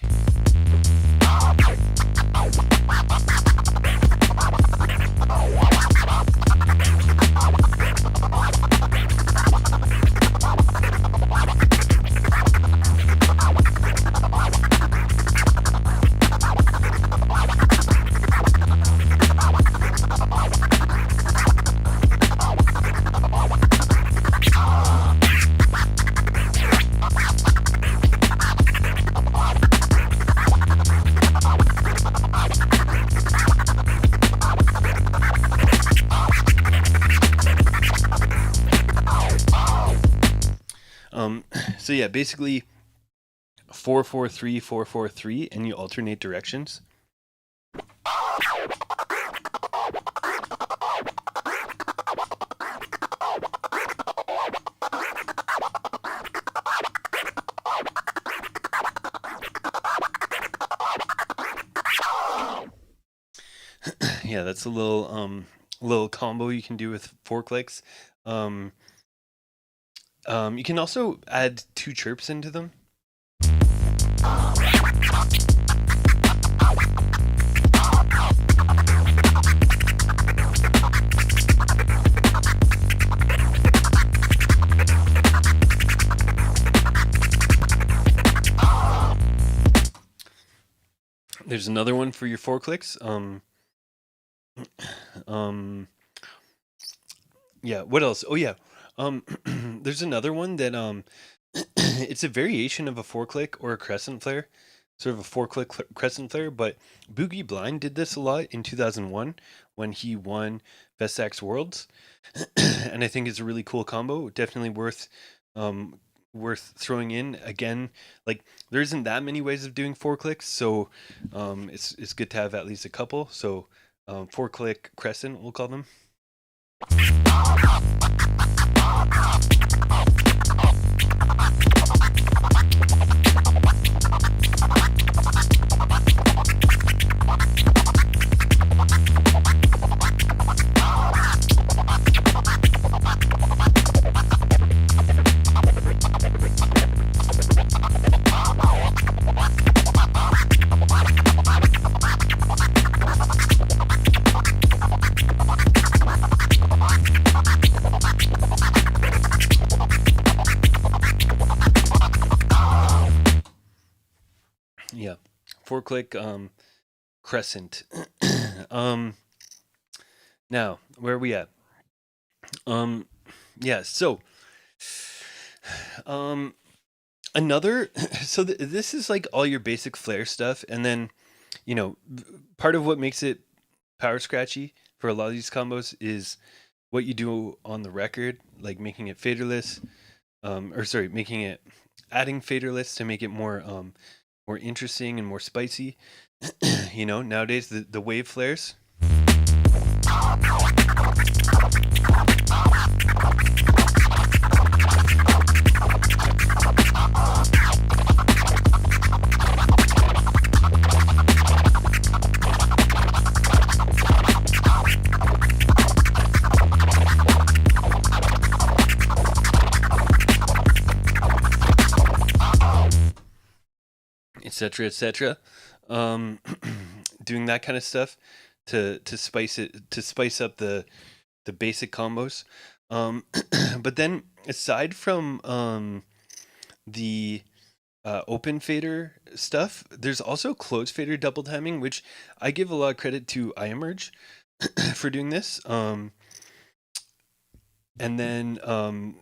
So yeah, basically 4 4 3 4 4 3, and you alternate directions. Yeah, that's a little combo you can do with 4 clicks. You can also add 2 chirps into them. There's another one for your 4 clicks. Yeah, what else? Oh yeah. There's another one that it's a variation of a 4-click or a crescent flare, sort of a 4-click crescent flare, but Boogie Blind did this a lot in 2001 when he won Vestax Worlds. And I think it's a really cool combo, definitely worth throwing in. Again, like there isn't that many ways of doing 4 clicks, so it's good to have at least a couple. So 4-click crescent, we'll call them. Yeah, 4-click crescent. Now where are we at? Yeah, so another so this is like all your basic flare stuff, and then part of what makes it power scratchy for a lot of these combos is what you do on the record, like making it faderless, adding faderless to make it more interesting and more spicy. Nowadays the wave flares. Etc. etc. Doing that kind of stuff to spice up the basic combos. But then aside from the open fader stuff, there's also closed fader double timing, which I give a lot of credit to iEmerge for doing this. And then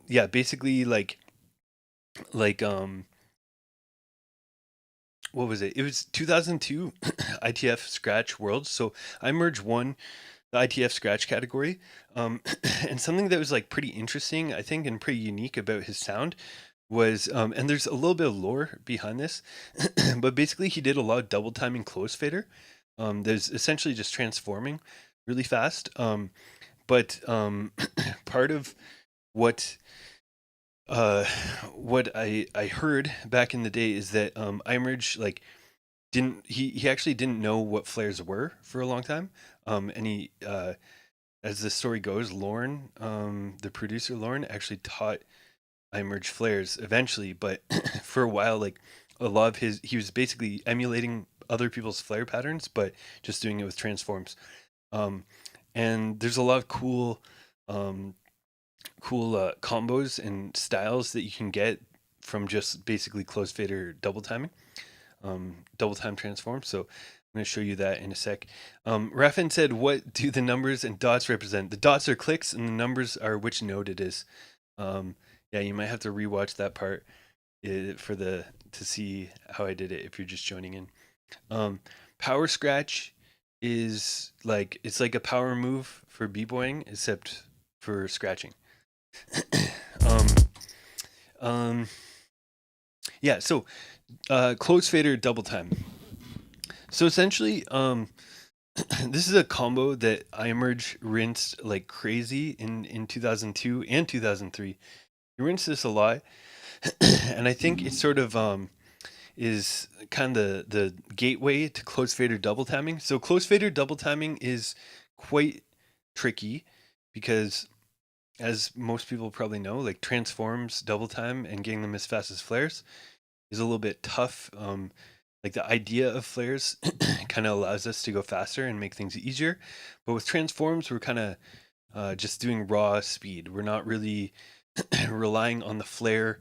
yeah, basically like what was it? It was 2002 ITF Scratch Worlds. So iEmerge won the ITF scratch category. And something that was like pretty interesting, I think, and pretty unique about his sound was, and there's a little bit of lore behind this, but basically he did a lot of double timing close fader. There's essentially just transforming really fast. But part of what uh, what I heard back in the day is that Imrich like didn't he actually didn't know what flares were for a long time. And he as the story goes, Lorne, the producer Lorne, actually taught Imrich flares eventually, but for a while, like a lot of he was basically emulating other people's flare patterns, but just doing it with transforms. Um, and there's a lot of um, cool combos and styles that you can get from just basically close fader double time transform. So I'm going to show you that in a sec. Raffin said, "What do the numbers and dots represent?" The dots are clicks, and the numbers are which note it is. Yeah, you might have to rewatch that part to see how I did it if you're just joining in. Power scratch is like it's like a power move for b-boying, except for scratching. um, um, yeah, so close fader double time. So essentially, this is a combo that iMerge rinsed like crazy in 2002 and 2003. He rinsed this a lot, and I think it sort of is kind of the gateway to close fader double timing. So close fader double timing is quite tricky because, as most people probably know, like transforms double time and getting them as fast as flares is a little bit tough. Like the idea of flares kind of allows us to go faster and make things easier, but with transforms we're kind of just doing raw speed. We're not really relying on the flare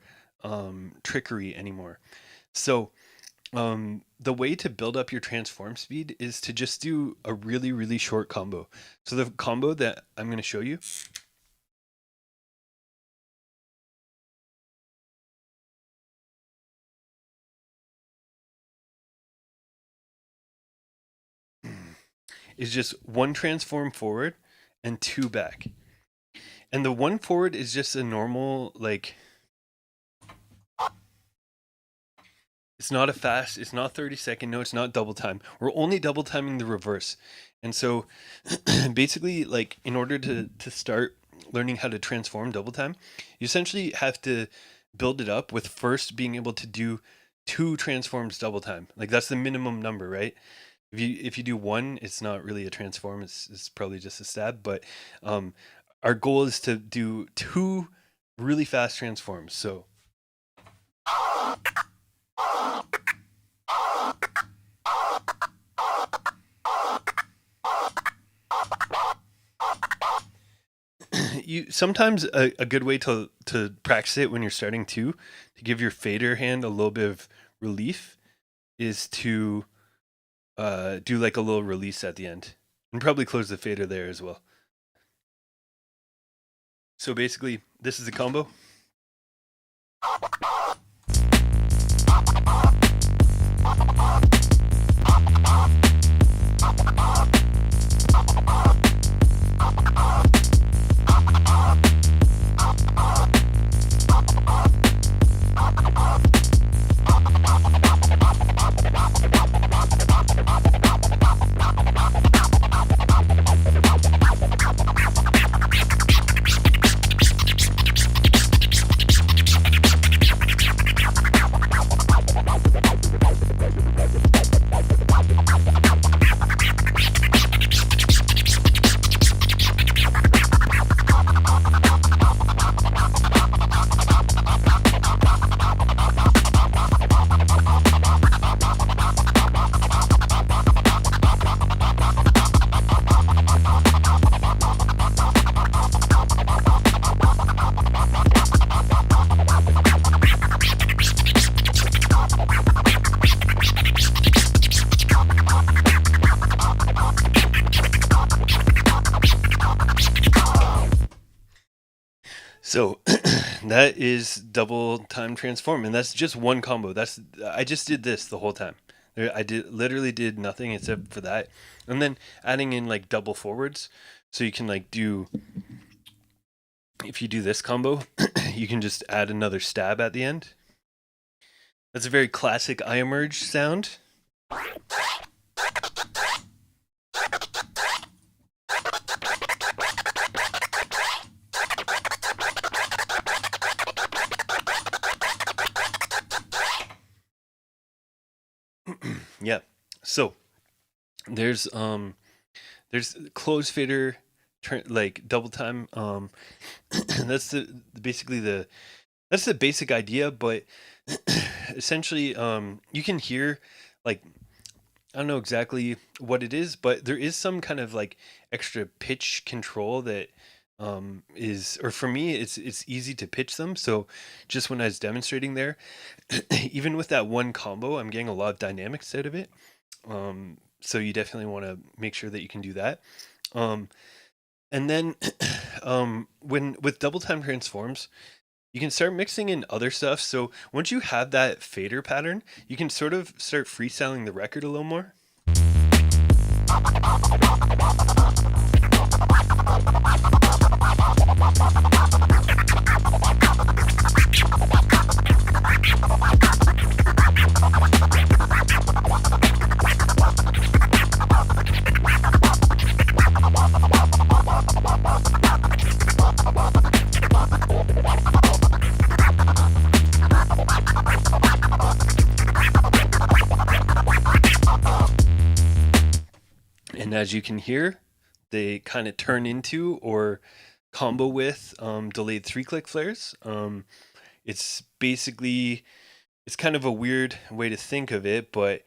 trickery anymore. So the way to build up your transform speed is to just do a really, really short combo. So the combo that I'm going to show you is just one transform forward and two back. And the one forward is just a normal, like, it's not a fast, it's not 30-second, no, it's not double time. We're only double timing the reverse. And so basically, like, in order to start learning how to transform double time, you essentially have to build it up with first being able to do two transforms double time. Like that's the minimum number, right? If you do one, it's not really a transform, it's probably just a stab. But our goal is to do two really fast transforms. So you sometimes a good way to practice it when you're starting to give your fader hand a little bit of relief is to do like a little release at the end and probably close the fader there as well. So basically, this is the combo. So that is double time transform, and that's just one combo. I just did this the whole time. I literally did nothing except for that, and then adding in like double forwards, so you can like do. If you do this combo, you can just add another stab at the end. That's a very classic I emerge sound. Yeah. So there's close fader, like double time. That's basically that's the basic idea, but essentially you can hear, like, I don't know exactly what it is, but there is some kind of like extra pitch control that is, or for me it's easy to pitch them. So just when I was demonstrating there, even with that one combo, I'm getting a lot of dynamics out of it. So you definitely want to make sure that you can do that. And then when with double time transforms, you can start mixing in other stuff. So once you have that fader pattern, you can sort of start freestyling the record a little more. And as you can hear, they kind of turn into or combo with delayed 3-click flares. It's basically, it's kind of a weird way to think of it, but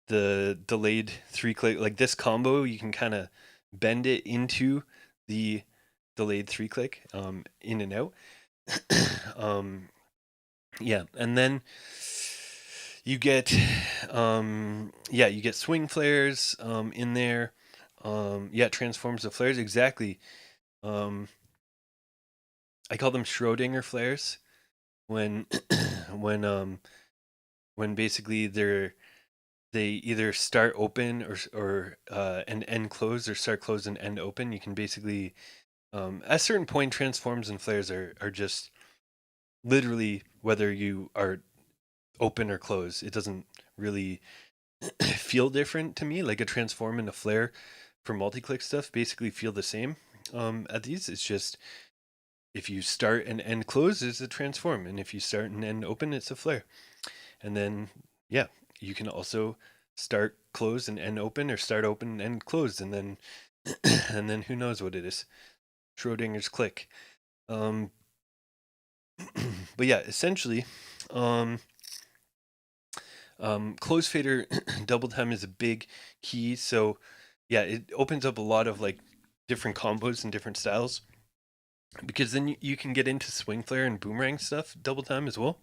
the delayed 3-click, like this combo, you can kind of bend it into the delayed 3-click in and out. Yeah, and then you get you get swing flares in there. Transforms of flares, exactly. I call them Schrodinger flares when when basically they either start open or and end closed, or start closed and end open. You can basically at a certain point, transforms and flares are just literally whether you are open or closed. It doesn't really feel different to me. Like a transform and a flare for multi-click stuff basically feel the same at these. It's just if you start and end close, it's a transform, and if you start and end open, it's a flare. And then you can also start closed and end open, or start open and end closed, and then and then who knows what it is. Schrodinger's click. But yeah, essentially close fader double time is a big key. So yeah, it opens up a lot of like different combos and different styles, because then you can get into swing flare and boomerang stuff double time as well.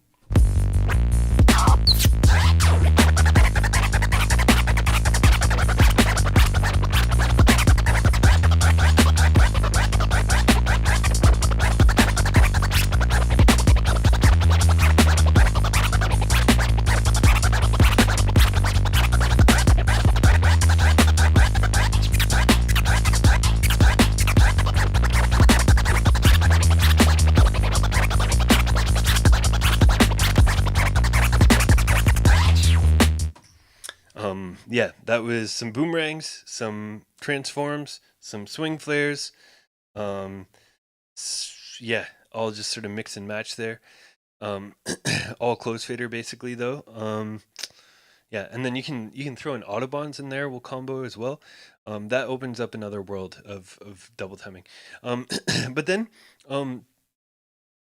Yeah, that was some boomerangs, some transforms, some swing flares. All just sort of mix and match there. All close fader basically though. And then you can throw in autobahns in there, will combo as well. That opens up another world of double timing. But then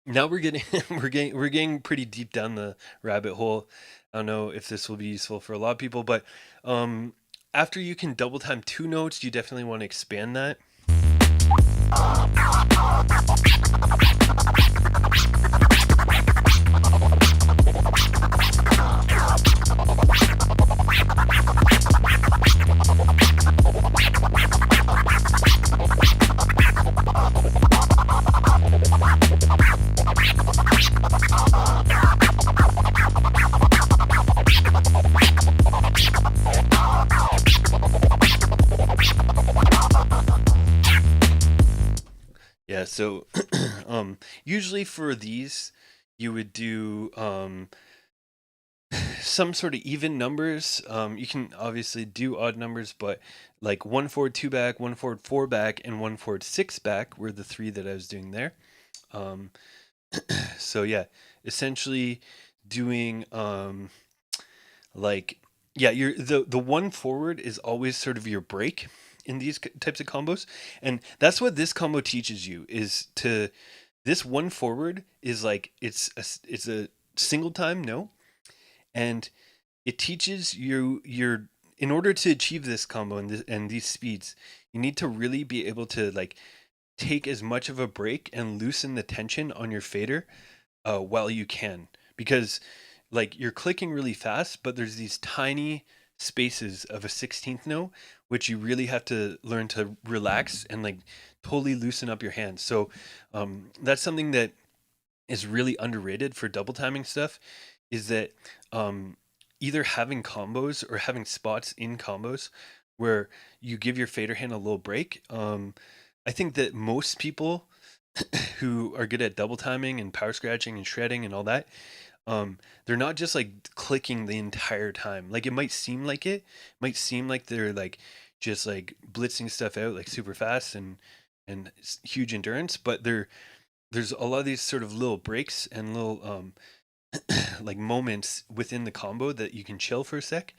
now we're getting we're getting pretty deep down the rabbit hole. I don't know if this will be useful for a lot of people, but after you can double time 2 notes, you definitely want to expand that. So usually for these, you would do some sort of even numbers. You can obviously do odd numbers, but like one forward, two back, one forward, four back, and one forward, six back were the three that I was doing there. Um, so yeah, essentially doing like yeah, you're the one forward is always sort of your break in these types of combos, and that's what this combo teaches you is to this one forward is like it's a single time no, and it teaches you your in order to achieve this combo and these speeds, you need to really be able to like take as much of a break and loosen the tension on your fader while you can, because like you're clicking really fast, but there's these tiny spaces of a 16th note which you really have to learn to relax and like totally loosen up your hands. So that's something that is really underrated for double timing stuff, is that um, either having combos or having spots in combos where you give your fader hand a little break. I think that most people who are good at double timing and power scratching and shredding and all that, they're not just like clicking the entire time. Like it might seem like they're like just like blitzing stuff out like super fast and huge endurance, but there's a lot of these sort of little breaks and little like moments within the combo that you can chill for a sec,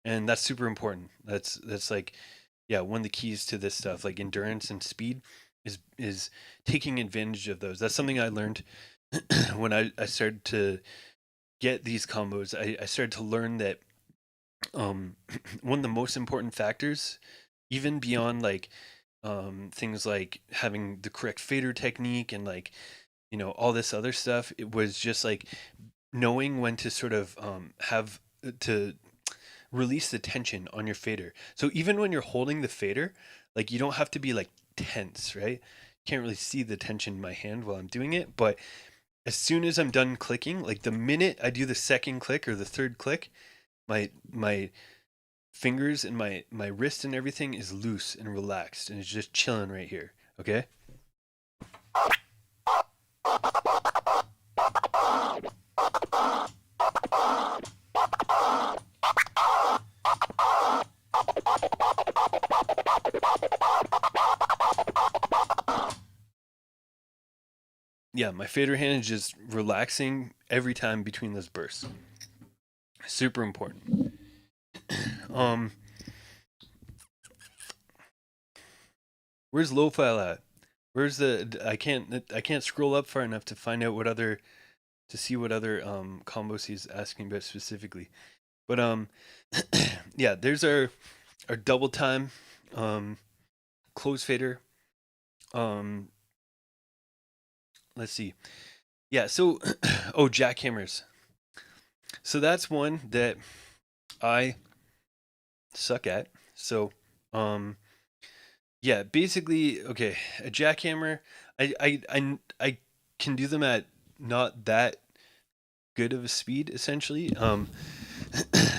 and that's super important. That's like yeah, one of the keys to this stuff, like endurance and speed, is taking advantage of those. That's something I learned when I started to get these combos. I started to learn that um, one of the most important factors, even beyond like things like having the correct fader technique and like all this other stuff, it was just like knowing when to sort of have to release the tension on your fader. So even when you're holding the fader, like you don't have to be like tense, right? Can't really see the tension in my hand while I'm doing it, but as soon as I'm done clicking, like the minute I do the second click or the third click, my fingers and my wrist and everything is loose and relaxed and it's just chilling right here. Okay? Yeah, my fader hand is just relaxing every time between those bursts. Super important. Um, where's low file at? Where's the? I can't scroll up far enough to find out what other to see what other combos he's asking about specifically. But yeah, there's our double time close fader. Um, let's see. Yeah, so oh, jackhammers. So that's one that I suck at. So um yeah, basically, okay, a jackhammer, I can do them at not that good of a speed essentially.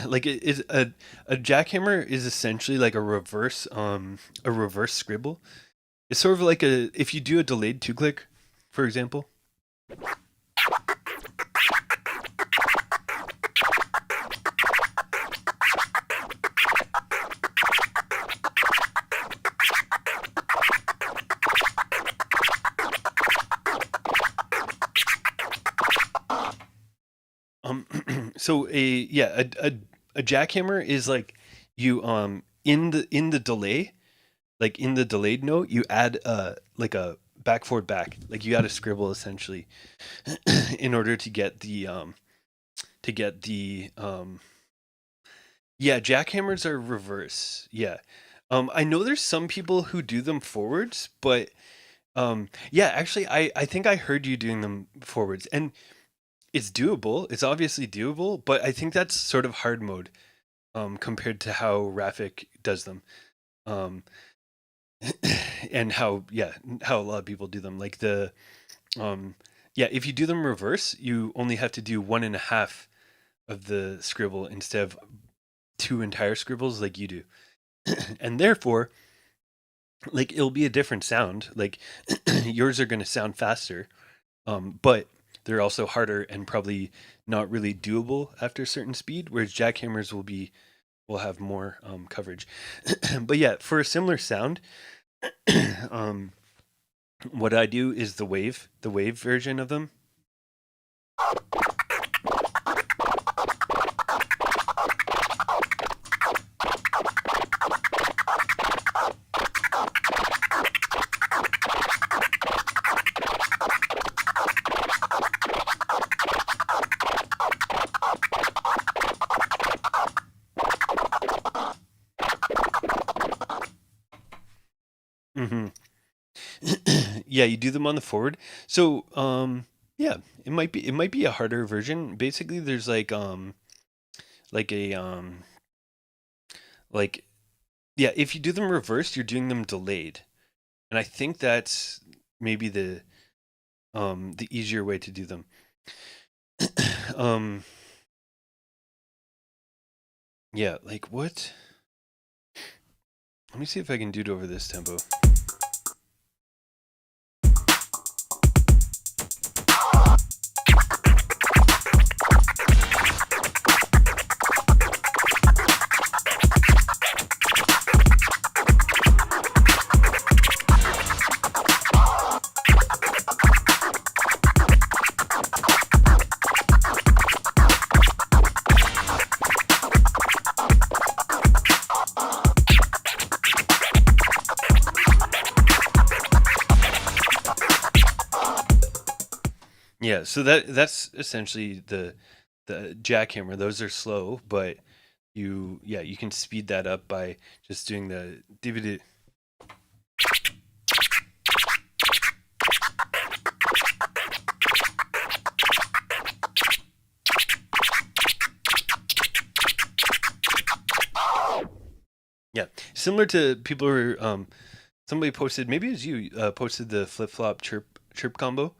Like it is a jackhammer is essentially like a reverse scribble. It's sort of like a if you do a delayed two click, for example. Um, so a jackhammer is like you in the delay, like in the delayed note, you add like a back forward back, like you add a scribble essentially, in order to get the yeah, jackhammers are reverse. Yeah. I know there's some people who do them forwards, but yeah, actually I think I heard you doing them forwards, and it's doable. It's obviously doable, but I think that's sort of hard mode compared to how Rafik does them. Um and how yeah, how a lot of people do them. Like the yeah, if you do them reverse, you only have to do one and a half of the scribble instead of two entire scribbles like you do. And therefore, like it'll be a different sound. Like yours are going to sound faster, but they're also harder and probably not really doable after a certain speed. Whereas jackhammers will have more coverage. But yeah, for a similar sound, um, what I do is the wave version of them. Hmm. Yeah, you do them on the forward. So, yeah, it might be a harder version. Basically, there's like a like yeah, if you do them reversed, you're doing them delayed, and I think that's maybe the easier way to do them. um, yeah, like what? Let me see if I can do it over this tempo. Yeah, so that's essentially the jackhammer. Those are slow, but you can speed that up by just doing the DVD. Yeah, similar to people who are, somebody posted, maybe it was you, posted the flip flop chirp combo.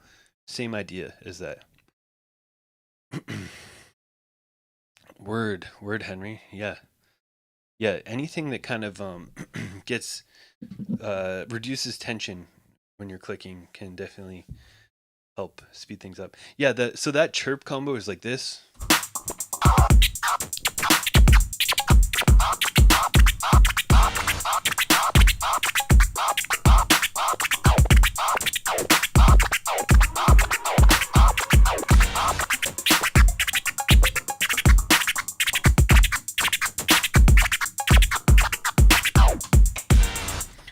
Same idea as that. Word Henry. Yeah. Yeah, anything that kind of gets reduces tension when you're clicking can definitely help speed things up. Yeah, so that chirp combo is like this.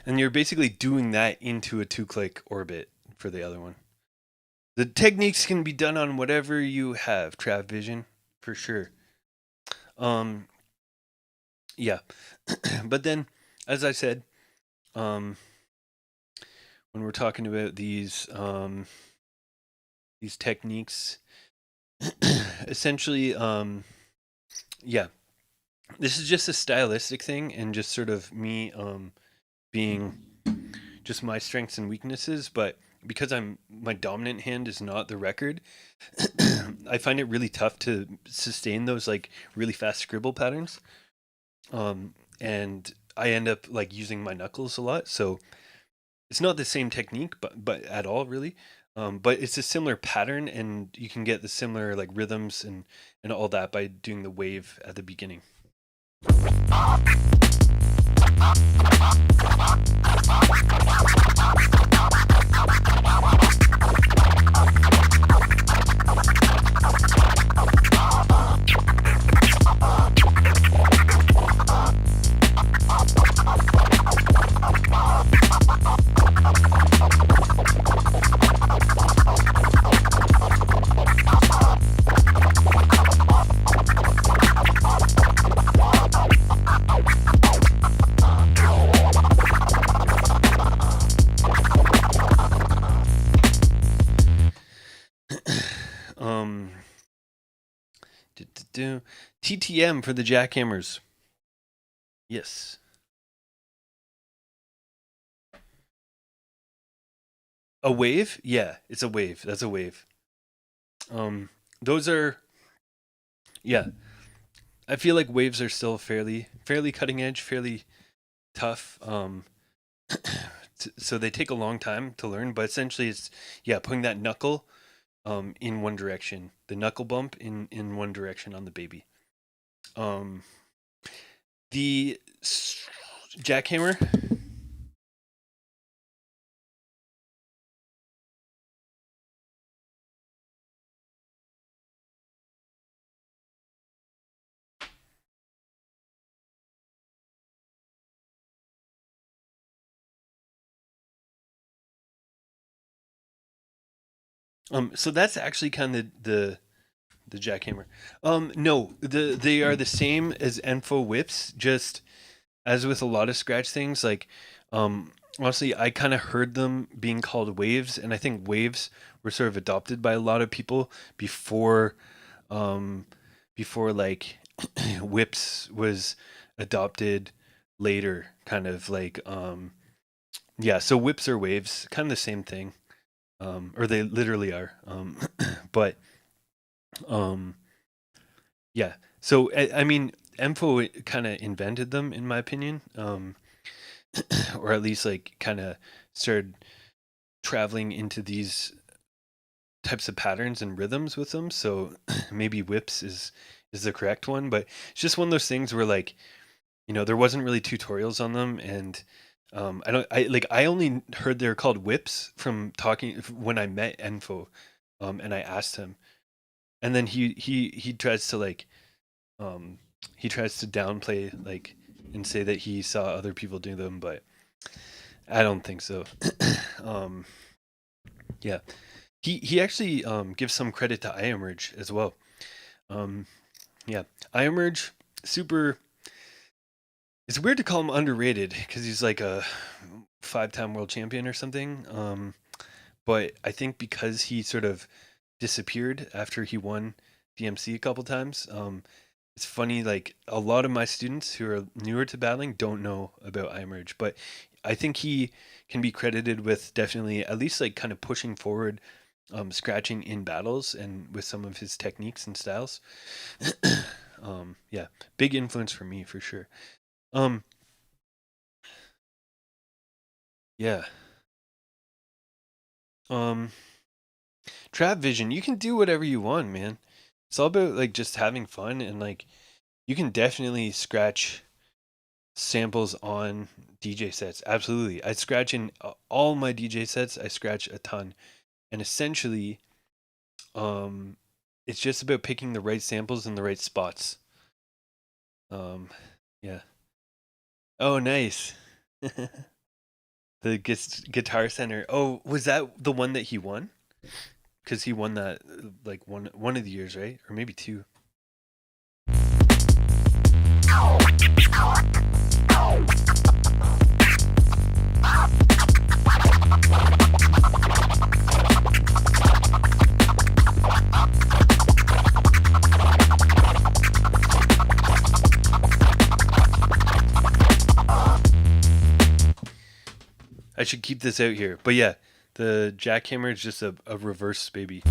And you're basically doing that into a 2-click orbit for the other one. The techniques can be done on whatever you have, Trav Vision, for sure. Um, yeah, but then, as I said, um, when we're talking about these techniques, essentially, yeah, this is just a stylistic thing, and just sort of me being just my strengths and weaknesses. But because my dominant hand is not the record, I find it really tough to sustain those like really fast scribble patterns. And I end up like using my knuckles a lot. So it's not the same technique, but at all really. But it's a similar pattern, and you can get the similar like rhythms and all that by doing the wave at the beginning. Um, TTM for the Jackhammers. Yes. A wave? Yeah, it's a wave. That's a wave. Those are, yeah. I feel like waves are still fairly cutting edge, fairly tough. So they take a long time to learn, but essentially it's putting that knuckle in one direction, the knuckle bump in one direction on the baby. Um, the jackhammer. So that's actually kind of the jackhammer. No, they are the same as Enfo whips, just as with a lot of scratch things, like honestly, I kind of heard them being called waves, and I think waves were sort of adopted by a lot of people before um, before like whips was adopted later, kind of like yeah. So whips are waves, kind of the same thing, or they literally are. But um, yeah. So I mean, Emfo kind of invented them, in my opinion. Or at least like kind of started traveling into these types of patterns and rhythms with them. So maybe whips is the correct one, but it's just one of those things where like there wasn't really tutorials on them, and I only heard they're called whips from talking when I met Enfo, and I asked him, and then he tries to like um he tries to downplay like and say that he saw other people do them, but I don't think so. um yeah. He actually gives some credit to iEmerge as well. Um, yeah, iEmerge super. It's weird to call him underrated because he's like a five-time world champion or something. But I think because he sort of disappeared after he won DMC a couple times, it's funny. Like a lot of my students who are newer to battling don't know about iEmerge, but I think he can be credited with definitely at least like kind of pushing forward scratching in battles and with some of his techniques and styles. Yeah, big influence for me for sure. Um, yeah. Um, Trap Vision, you can do whatever you want, man. It's all about like just having fun, and like you can definitely scratch samples on DJ sets. Absolutely. I scratch in all my DJ sets, I scratch a ton. And essentially, um it's just about picking the right samples in the right spots. Um yeah. Oh, nice. The Guitar Center. Oh, was that the one that he won? Because he won that like one of the years, right? Or maybe two. I should keep this out here. But yeah, the Jackhammer is just a reverse baby.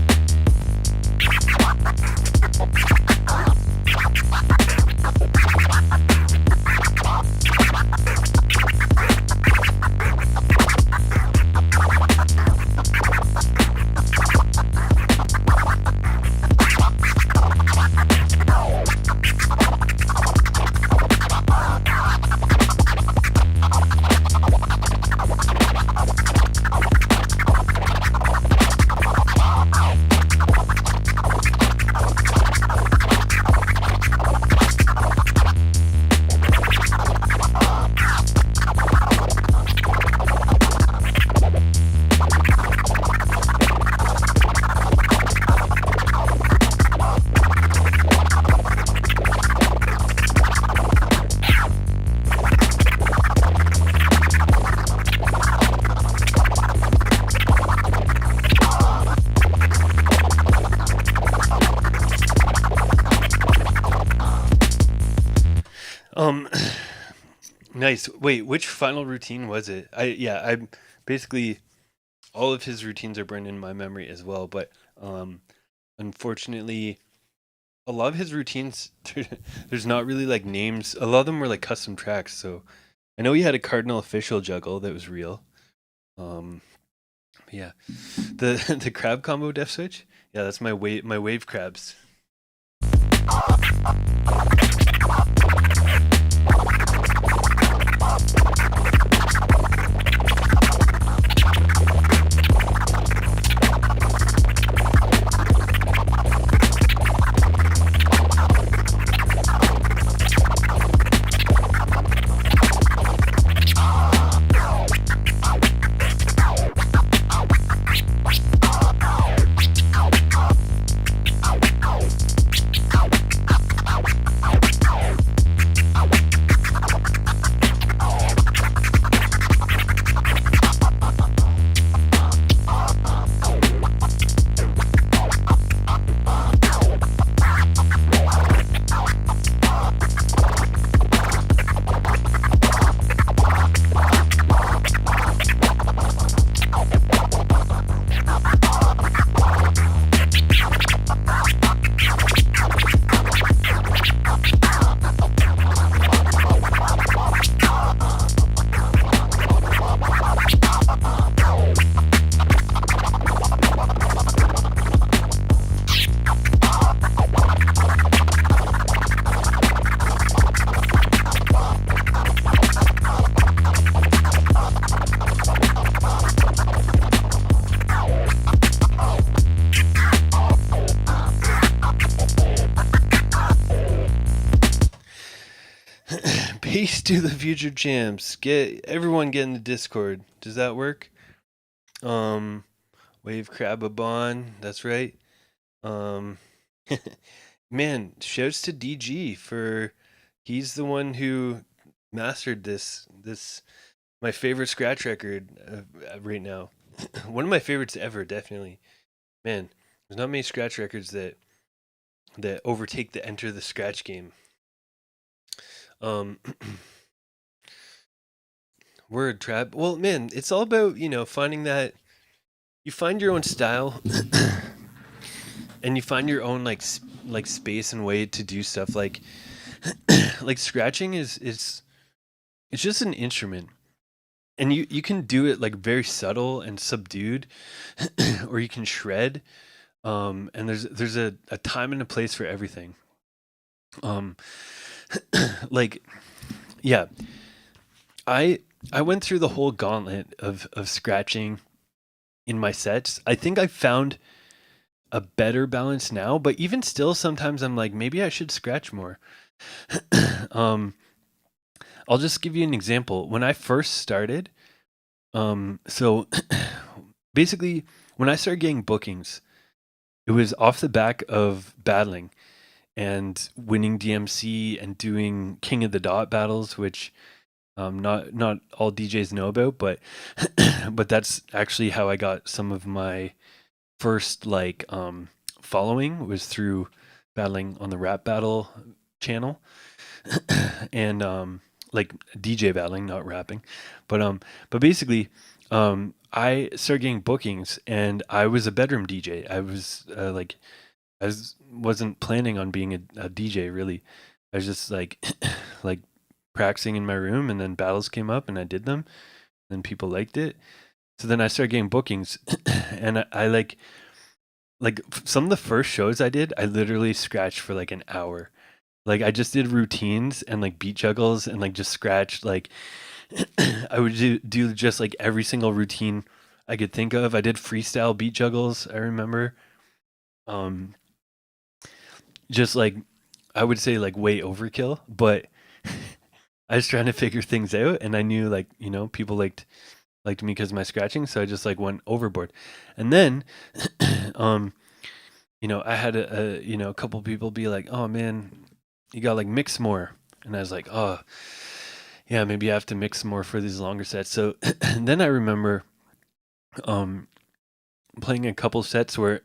Um, nice. Wait, which final routine was it? I basically all of his routines are burned in my memory as well, but um, unfortunately, a lot of his routines there's not really like names. A lot of them were like custom tracks, so I know he had a Cardinal official juggle that was real. Um, yeah, the the crab combo def switch. Yeah, that's my wave crabs. Peace to the future champs. Get in the Discord. Does that work? Um, Wave Crababon. That's right. Um, man, shouts to DG for he's the one who mastered this my favorite scratch record right now. One of my favorites ever, definitely. Man, there's not many scratch records that overtake the Enter the Scratch game. Um, Word trap. Well, man, it's all about finding that you find your own style, and you find your own like space and way to do stuff. Like scratching is it's just an instrument, and you can do it like very subtle and subdued, or you can shred. And there's a time and a place for everything. Um, like yeah, I went through the whole gauntlet of scratching in my sets. I think I found a better balance now, but even still, sometimes I'm like, maybe I should scratch more. um, I'll just give you an example. When I first started, so basically, when I started getting bookings, it was off the back of battling and winning DMC and doing King of the Dot battles, which not all DJs know about, but but that's actually how I got some of my first following was through battling on the Rap Battle channel, and like DJ battling, not rapping, but basically I started getting bookings, and I was a bedroom DJ. I was wasn't planning on being a DJ really. I was just like practicing in my room, and then battles came up and I did them, and people liked it. So then I started getting bookings, and I like some of the first shows I did, I literally scratched for like an hour. Like I just did routines and like beat juggles and like just scratched like I would do just like every single routine I could think of. I did freestyle beat juggles, I remember. Um just like I would say like way overkill, but I was trying to figure things out, and I knew people liked me because of my scratching, so I just like went overboard. And then um I had a couple people be like, "Oh man, you got like mix more," and I was like, "Oh yeah, maybe I have to mix more for these longer sets." So and then I remember um playing a couple sets where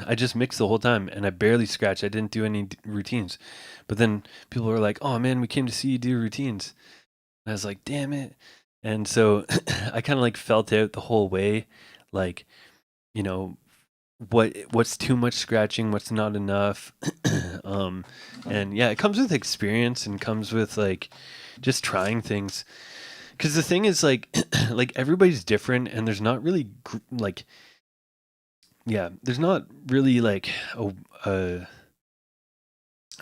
I just mixed the whole time and I barely scratched. I didn't do any routines. But then people were like, "Oh man, we came to see you do routines." And I was like, "Damn it." And so I kind of like felt out the whole way, like, you know, what's too much scratching, what's not enough. And yeah, it comes with experience and comes with like just trying things. Because the thing is, like, like everybody's different, and there's not really like, yeah, there's not really like a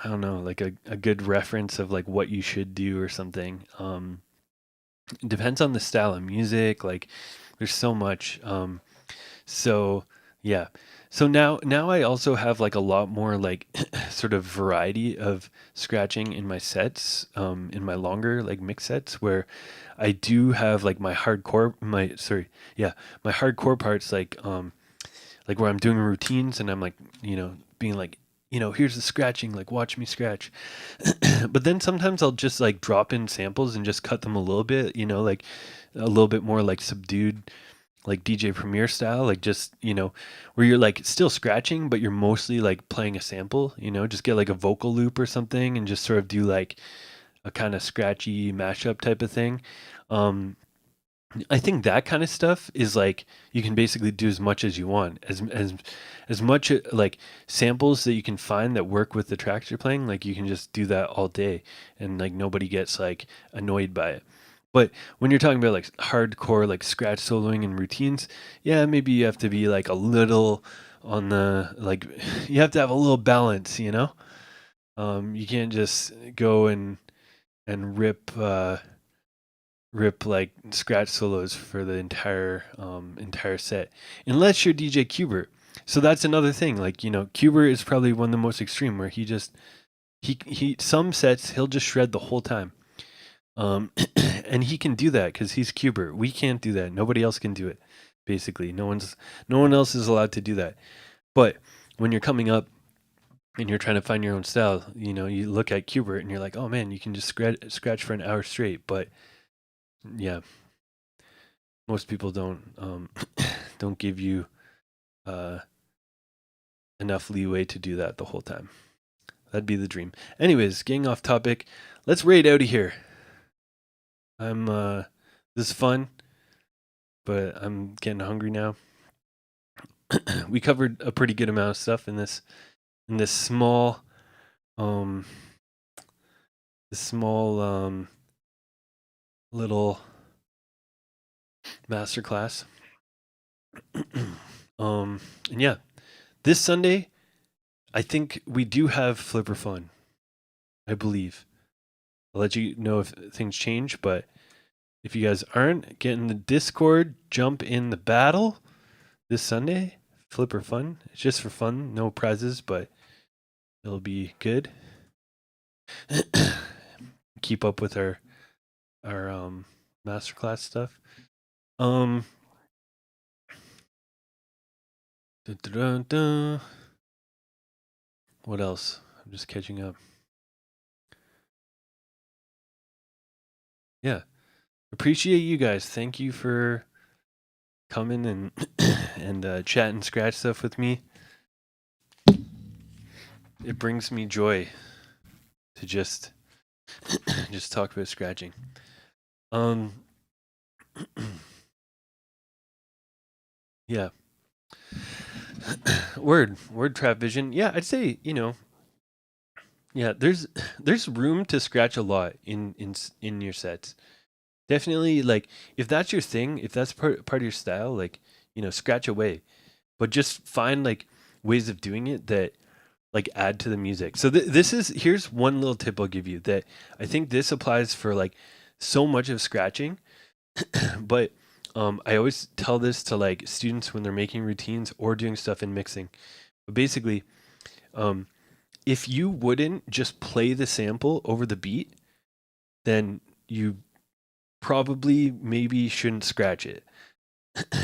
I don't know, like a good reference of like what you should do or something. It depends on the style of music. Like, there's so much. So yeah. So now I also have like a lot more like sort of variety of scratching in my sets, in my longer like mix sets where I do have like my hardcore parts like where I'm doing routines and I'm like, being like, here's the scratching, like watch me scratch. But then sometimes I'll just like drop in samples and just cut them a little bit, like a little bit more like subdued, like DJ Premier style, like just, where you're like still scratching, but you're mostly like playing a sample, just get like a vocal loop or something and just sort of do like a kind of scratchy mashup type of thing. Um, I think that kind of stuff is like you can basically do as much as you want, as much like samples that you can find that work with the tracks you're playing. Like you can just do that all day, and like nobody gets like annoyed by it. But when you're talking about like hardcore like scratch soloing and routines, yeah, maybe you have to be like a little on the like you have to have a little balance, you can't just go and rip like scratch solos for the entire set, unless you're DJ Kubert. So that's another thing. Like Kubert is probably one of the most extreme, where he some sets he'll just shred the whole time, and he can do that because he's Kubert. We can't do that. Nobody else can do it. Basically, no one else is allowed to do that. But when you're coming up and you're trying to find your own style, you look at Kubert and you're like, oh man, you can just scratch for an hour straight. But yeah, most people don't give you uh, enough leeway to do that the whole time. That'd be the dream. Anyways, getting off topic, let's raid out of here. I'm this is fun, but I'm getting hungry now. We covered a pretty good amount of stuff in this small um little masterclass. And yeah, this Sunday I think we do have Flipper Fun. I believe. I'll let you know if things change, but if you guys aren't, get in the Discord, jump in the battle this Sunday. Flipper Fun. It's just for fun, no prizes, but it'll be good. Keep up with our masterclass stuff. What else? I'm just catching up. Yeah. Appreciate you guys. Thank you for coming and and chatting scratch stuff with me. It brings me joy to just talk about scratching. Yeah. Word trap vision. Yeah, I'd say, yeah, there's room to scratch a lot in your sets. Definitely, like if that's your thing, if that's part of your style, like, scratch away. But just find like ways of doing it that like add to the music. So here's one little tip I'll give you that I think this applies for like so much of scratching, but I always tell this to like students when they're making routines or doing stuff in mixing. But basically, if you wouldn't just play the sample over the beat, then you probably maybe shouldn't scratch it.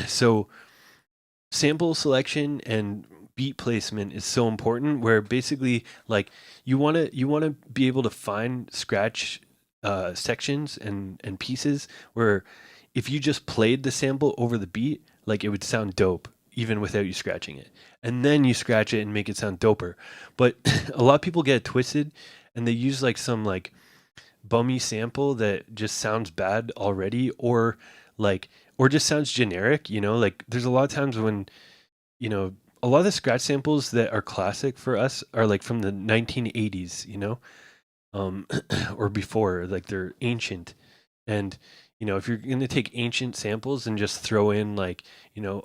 So sample selection and beat placement is so important, where basically like you want to be able to find scratch sections and pieces where if you just played the sample over the beat, like it would sound dope even without you scratching it, and then you scratch it and make it sound doper. But a lot of people get it twisted and they use like some like bummy sample that just sounds bad already, or just sounds generic, like there's a lot of times when a lot of the scratch samples that are classic for us are like from the 1980s, or before, like they're ancient. And, if you're going to take ancient samples and just throw in like,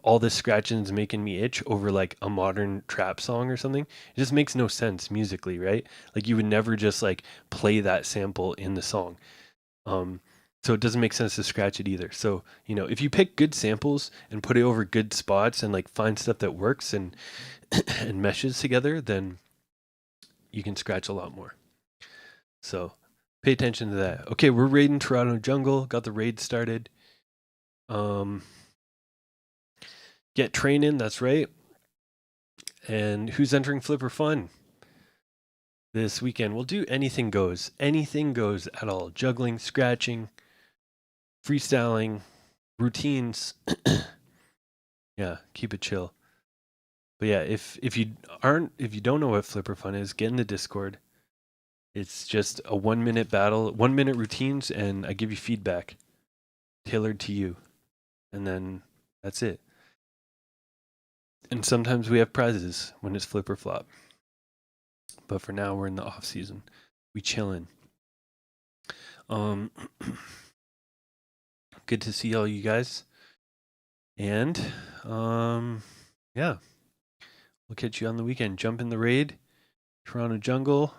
all this scratching's making me itch over like a modern trap song or something, it just makes no sense musically, right? Like you would never just like play that sample in the song. Um, so it doesn't make sense to scratch it either. So, if you pick good samples and put it over good spots and like find stuff that works and and meshes together, then you can scratch a lot more. So pay attention to that. Okay, we're raiding Toronto Jungle. Got the raid started. Get training, that's right. And who's entering Flipper Fun this weekend? We'll do anything goes. Anything goes at all. Juggling, scratching, freestyling, routines. Yeah, keep it chill. But yeah, if you don't know what Flipper Fun is, get in the Discord. It's just a 1 minute battle, 1 minute routines, and I give you feedback tailored to you. And then that's it. And sometimes we have prizes when it's flip or flop. But for now, we're in the off season. We chillin'. Good to see all you guys. And yeah, we'll catch you on the weekend. Jump in the raid, Toronto Jungle.